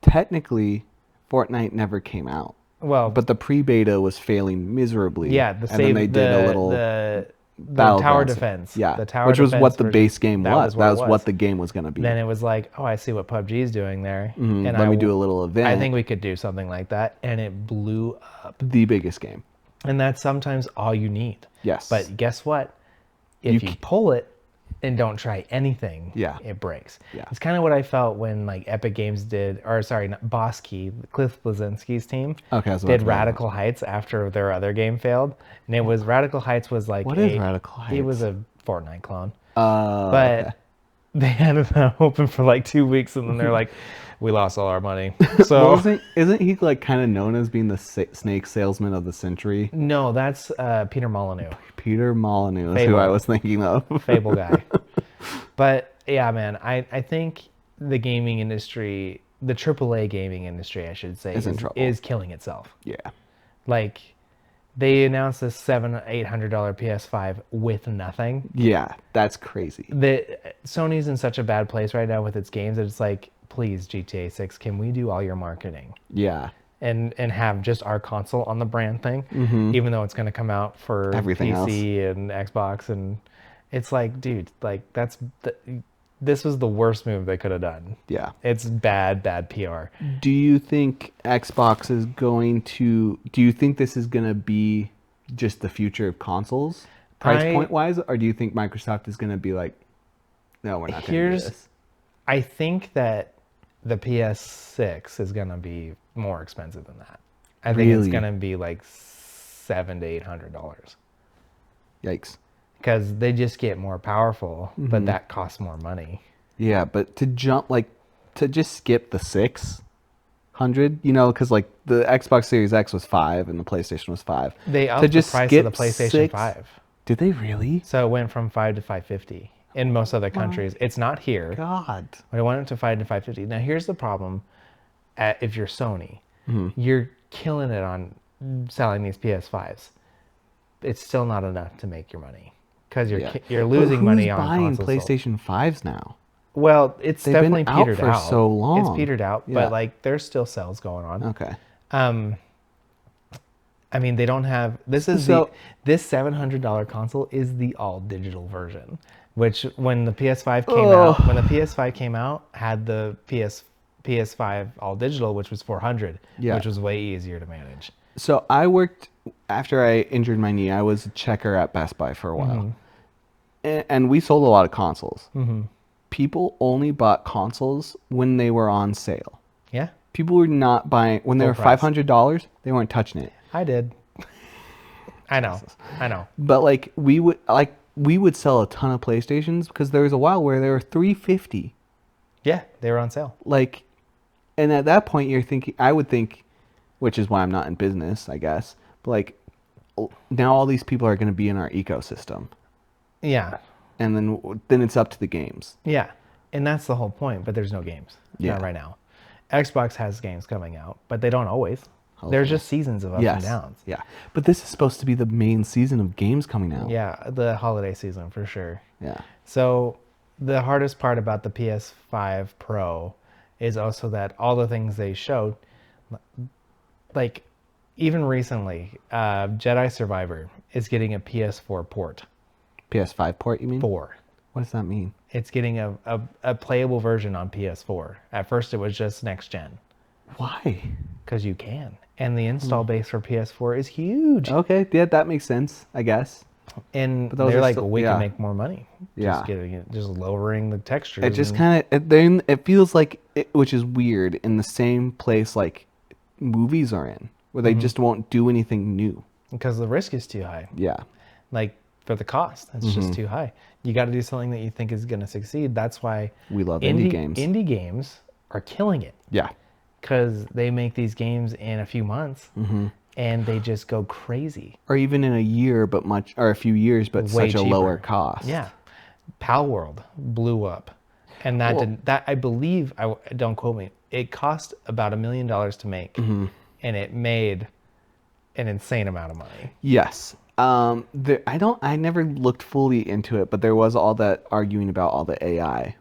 Technically, Fortnite never came out. Well, But the pre-beta was failing miserably. yeah, and then they did a little the battlegrounds. tower defense. Yeah, the tower which was defense what the version, base game was. it That was what the game was going to be. Then it was like, oh, I see what PUBG is doing there. Mhm, And let me do a little event. I think we could do something like that, and it blew up. The biggest game. And that's sometimes all you need. Yes. But guess what? If you c- pull it and don't try anything, Yeah. it breaks. Yeah. It's kind of what I felt when like Epic Games did, or sorry, not Boss Key, Cliff Bleszinski's team Okay, I was about did to bring that Radical Heights after their other game failed, and it was Radical Heights was like What is Radical it was Heights? a Fortnite clone, Okay. but they had it open for like 2 weeks, and then they're like, we lost all our money. Well, So isn't he like kind of known as being the snake salesman of the century? no, that's Peter Molyneux, Peter Molyneux is who Fable. I was thinking of. Fable guy. But yeah, man, I think the gaming industry, the AAA gaming industry, I should say, Is in trouble. is killing itself. Yeah. Like they announced this $700-800 PS5 with nothing. Yeah, that's crazy. Sony's in such a bad place right now with its games that it's like, please GTA 6, can we do all your marketing Yeah. and have just our console on the brand thing, even though it's going to come out for Everything PC and Xbox, and it's like, dude, like this was the worst move they could have done. Yeah. It's bad PR. Do you think Xbox is going to? Do you think this is going to be just the future of consoles, price point wise, or do you think Microsoft is going to be like, no, we're not going to do this? I think that the PS6 is going to be more expensive than that. I think it's Really? going to be like $700-800 Yikes. because they just get more powerful, but that costs more money. Yeah, but to just skip the 600, because like the Xbox Series X was 5 and the PlayStation was 5. They To upped the just price of skip the PlayStation 6 5. Did they really? So it went from 5 to 550 in most other countries. It's not here. God. But it went up to 5 to 550. Now here's the problem. If you're Sony, you're killing it on selling these PS5s. It's still not enough to make your money because you're losing money on buying consoles sold. PlayStation 5s now? Well, it's They've been definitely out petered for out. so long. It's petered out, Yeah. but like there's still sales going on. Okay. I mean, they don't have this $700 console is the all digital version, which when the PS5 came out, had the PS5 all digital, which was 400, Yeah. which was way easier to manage. So I worked after I injured my knee. I was a checker at Best Buy for a while, and we sold a lot of consoles. People only bought consoles when they were on sale. Yeah, People were not buying when they Full were price. $500. They weren't touching it. I did. I know. But like we would sell a ton of PlayStations because there was a while where they were $350. Yeah, they were on sale. Like, and at that point you're thinking, I would think, which is why I'm not in business, I guess. But like, now all these people are going to be in our ecosystem, Yeah, and then it's up to the games. yeah, and that's the whole point. But there's no games. Yeah. Not right now. Xbox has games coming out, but they don't always. Hopefully. There's just seasons of ups and downs. Yeah. But this is supposed to be the main season of games coming out. Yeah, the holiday season for sure. Yeah. So the hardest part about the PS5 Pro is also that all the things they showed, like even recently, Jedi Survivor is getting a PS4 port. PS5 port, you mean? 4. What does that mean? It's getting a playable version on PS4. At first, it was just next gen Why? because you can, and the install base for PS4 is huge. Okay, yeah, that makes sense, I guess. And But those they're are like, still- we yeah. can make more money. Yeah. Just lowering the textures. It just and- kind of then it feels like which is weird, in the same place like movies are in, where they just won't do anything new. because the risk is too high. Yeah. Like for the cost, it's just too high. You got to do something that you think is going to succeed. That's why We love indie games. Indie games are killing it Yeah. because they make these games in a few months and they just go crazy. Or even in a year, but or a few years, but Way such a lower cheaper. cost. Yeah, Pal World blew up, and that Well- didn't. That I believe. Don't quote me. It cost about $1 million to make, and it made an insane amount of money. Yes. I never looked fully into it, but there was all that arguing about all the AI.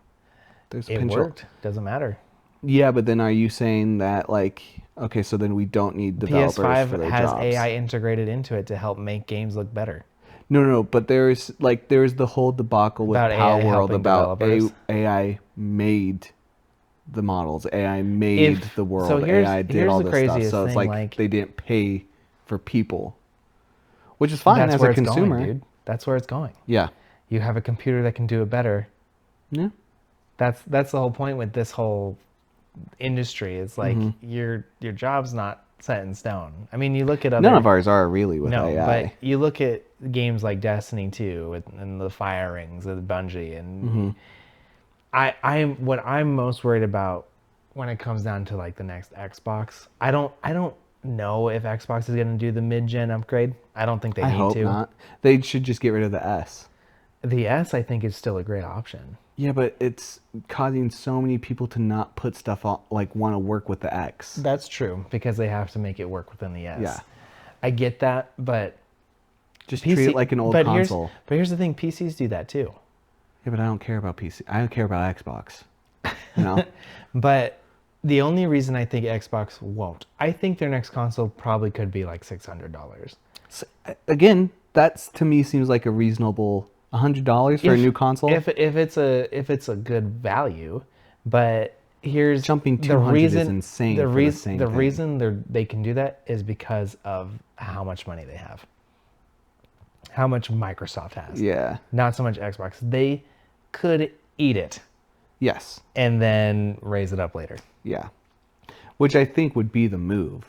There's It worked. Doesn't matter. Yeah, but then are you saying that like, okay, so then we don't need developers for PS5 their has jobs? AI integrated into it to help make games look better. No, but there's the whole debacle with About AI Power World helping about developers. AI made the models, AI made the world, so here's- AI did here's all the this stuff. craziest So it's thing, like they didn't pay for people, which is fine That's as where a it's consumer. going, dude. That's where it's going. Yeah, You have a computer that can do it better. Yeah. That's the whole point with this whole industry. It's like your job's not set in stone. I mean, you look at None other of ours are really with no, but AI. you look at games like Destiny 2 and the firings of Bungie, and I'm what I'm most worried about when it comes down to like the next Xbox. I don't know if Xbox is going to do the mid-gen upgrade. I don't think they I need hope to. not. They should just get rid of the S. The S I think is still a great option. Yeah, but it's causing so many people to not put stuff on, like want to work with the X. That's true because they have to make it work within the S. Yeah. I get that, but Just treat it like an old console. Here's the thing: PCs do that too. Yeah, but I don't care about PC. I don't care about Xbox. You know? But the only reason I think Xbox won't, I think their next console probably could be like $600. So, again, that's to me seems like a reasonable $100 for a new console. If it's a good value, but here's Jumping the 200 reason is insane. The for the same thing. reason they can do that is because of how much money they have, how much Microsoft has. Yeah. Not so much Xbox. They could eat it Yes. and then raise it up later. Yeah. Which I think would be the move.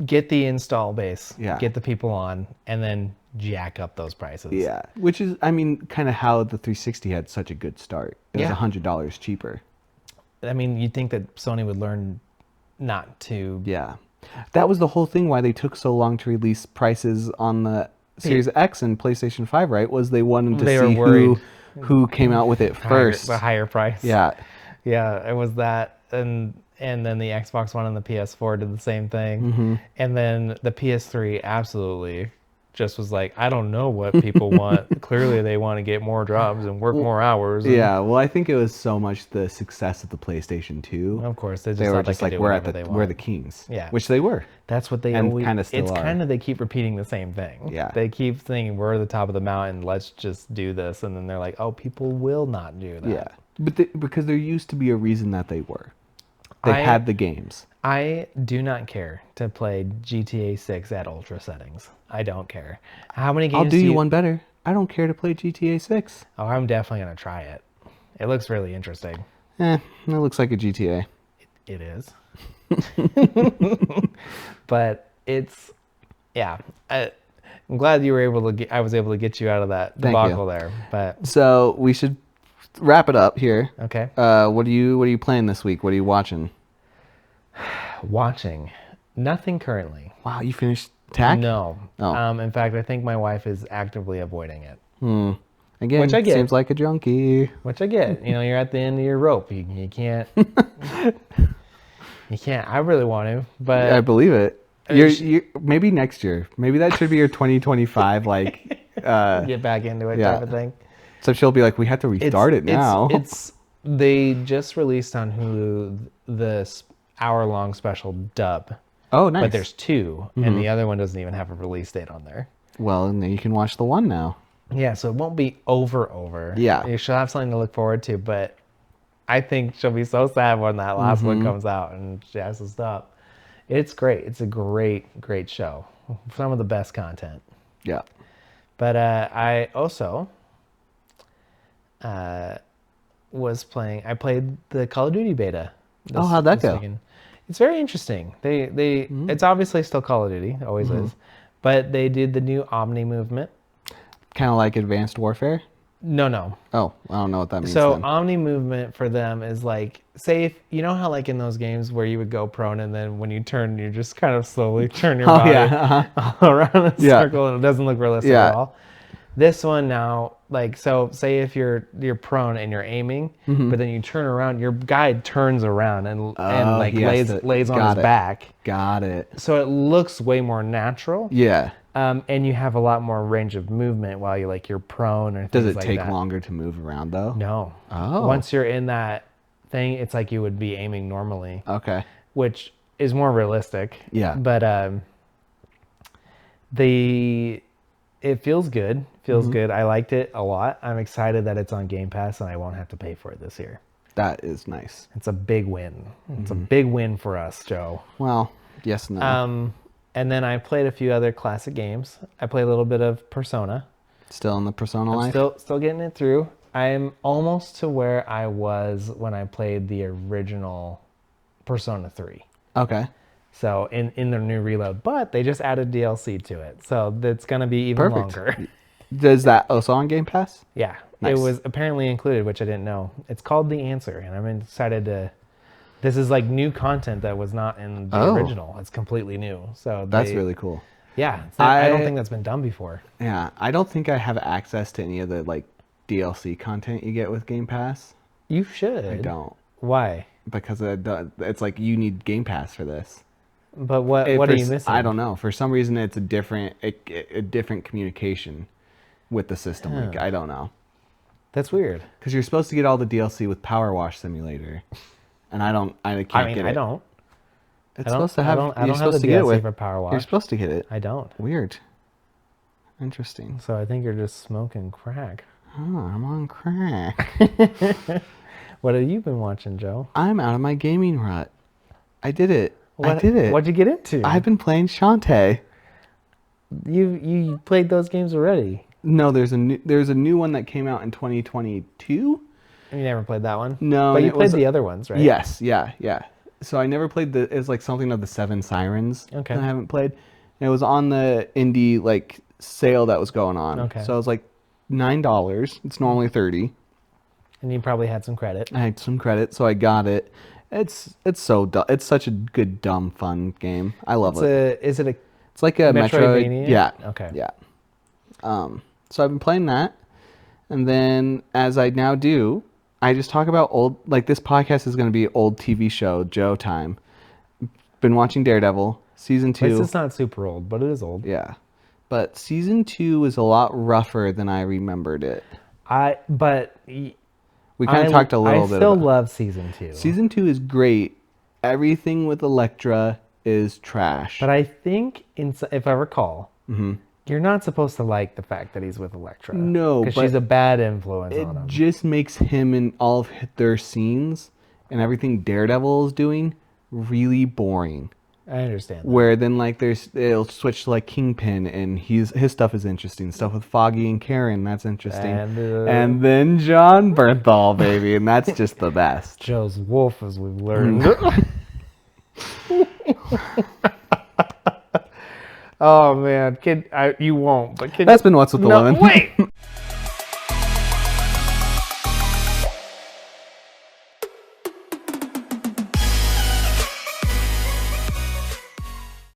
Get the install base, Yeah. get the people on, and then jack up those prices. Yeah. Which is, I mean, kind of how the 360 had such a good start. It was Yeah. $100 cheaper. I mean, you'd think that Sony would learn not to. Yeah. That was the whole thing why they took so long to release prices on the Series X and PlayStation 5, right? Was they wanted to They were see worried. who came out with it first. The higher price. Yeah. Yeah, it was that, and then the Xbox One and the PS4 did the same thing, and then the PS3 absolutely just was like, I don't know what people want. Clearly, they want to get more jobs and work more hours. And Yeah, well, I think it was so much the success of the PlayStation 2. of course, they They were just like, do we're whatever they want. we're the kings. Yeah. Which they were. That's what they And always. kinda still it's are. kind of they keep repeating the same thing. Yeah. They keep saying we're the top of the mountain. Let's just do this, and then they're like, oh, people will not do that. Yeah. But because there used to be a reason that they were. They I- had the games. I do not care to play GTA 6 at ultra settings. I don't care. How many games I'll do you one better. I don't care to play GTA 6. Oh, I'm definitely going to try it. It looks really interesting. It looks like a GTA. It is. But it's, yeah. I'm glad you were able to I was able to get you out of that Thank you. debacle there. But, So we should wrap it up here. okay. What are you playing this week? What are you watching? Watching. Nothing currently. Wow, you finished TAC? No. Oh. In fact, I think my wife is actively avoiding it. Again, Which I get. seems like a junkie. Which I get. You know, you're at the end of your rope. You can't. You can't. I really want to, but I believe it. You're maybe next year. Maybe that should be your 2025 like get back into it yeah. type of thing. So she'll be like, we have to restart it now. They just released on Hulu this hour-long special dub, Oh, nice. but there's two, and the other one doesn't even have a release date on there. Well, and then you can watch the one now. Yeah, so it won't be over. Yeah. You should have something to look forward to, but I think she'll be so sad when that last one comes out and she has to stop. It's great. It's a great show. Some of the best content. Yeah. But I also was playing. I played the Call of Duty beta. How'd that go? Weekend. It's very interesting. It's obviously still Call of Duty, always is, but they did the new Omni movement. Kind of like Advanced Warfare? No. Oh, I don't know what that means So then. Omni movement for them is like, say if you know how like in those games where you would go prone and then when you turn, you just kind of slowly turn your body around in a circle and it doesn't look realistic at all. This one now, like, so say if you're prone and you're aiming, but then you turn around, your guy turns around and like lays on his back. Got it. So it looks way more natural. Yeah. And you have a lot more range of movement while you're prone or things Does it like take that. longer to move around though? No. Oh. Once you're in that thing, it's like you would be aiming normally, Okay. which is more realistic. Yeah. But it feels good. Feels good. I liked it a lot. I'm excited that it's on Game Pass and I won't have to pay for it this year. That is nice. It's a big win. It's a big win for us, Joe. Well, yes and no. And then I played a few other classic games. I played a little bit of Persona. Still in the Persona I'm life? still getting it through. I'm almost to where I was when I played the original Persona 3. Okay. So in their new reload, but they just added DLC to it, so it's gonna be even Perfect. longer. Does that also on Game Pass? Yeah, it Nice. was apparently included, which I didn't know. It's called The Answer, and I'm excited to. This is like new content that was not in the Oh. original. It's completely new. So That's really cool. yeah. I don't think that's been done before. Yeah, I don't think I have access to any of the like DLC content you get with Game Pass. You should. I don't, Why? because it's like you need Game Pass for this. But what are you missing? I don't know. For some reason, it's a different communication with the system. Like I don't know, That's weird. because you're supposed to get all the DLC with Power Wash Simulator, and I can't I mean, get it. I don't. It's I don't. supposed to I have. don't. I You're don't have the supposed to get it DLC with. for Power Wash. You're supposed to get it. I don't. Weird. Interesting. So I think you're just smoking crack. Oh, I'm on crack. What have you been watching, Joe? I'm out of my gaming rut. I did it. I did it. What'd you get into? I've been playing Shantae. You played those games already. No, there's a new one that came out in 2022. You never played that one? No, But and you it played was- the other ones, right? Yes, yeah. So I never played it's like something of the Seven Sirens. Okay. That I haven't played. And it was on the indie like sale that was going on. Okay. So it was like $9. It's normally $30. And you probably had some credit. I had some credit, so I got it. It's so dumb. It's such a good, dumb, fun game. I love it. Is it a It's like a Metroidvania? Metroid. Yeah. Okay. Yeah. So I've been playing that, and then as I now do, I just talk about old. Like this podcast is going to be old TV show Joe time. Been watching Daredevil season 2. This is not super old, but it is old. Yeah, but season 2 is a lot rougher than I remembered it. We kind of talked a little bit. I still about love season 2. Season 2 is great. Everything with Elektra is trash. But I think, if I recall, you're not supposed to like the fact that he's with Elektra. No, because but she's a bad influence it on him. just makes him and all of their scenes and everything Daredevil is doing really boring. I understand. Where then like it'll switch to like Kingpin and his stuff is interesting. Stuff with Foggy and Karen, that's interesting. And then John Bernthal, baby, and that's just the best. Joe's wolf, as we've learned. Oh man, you won't. But That's been What's with the Women. Wait,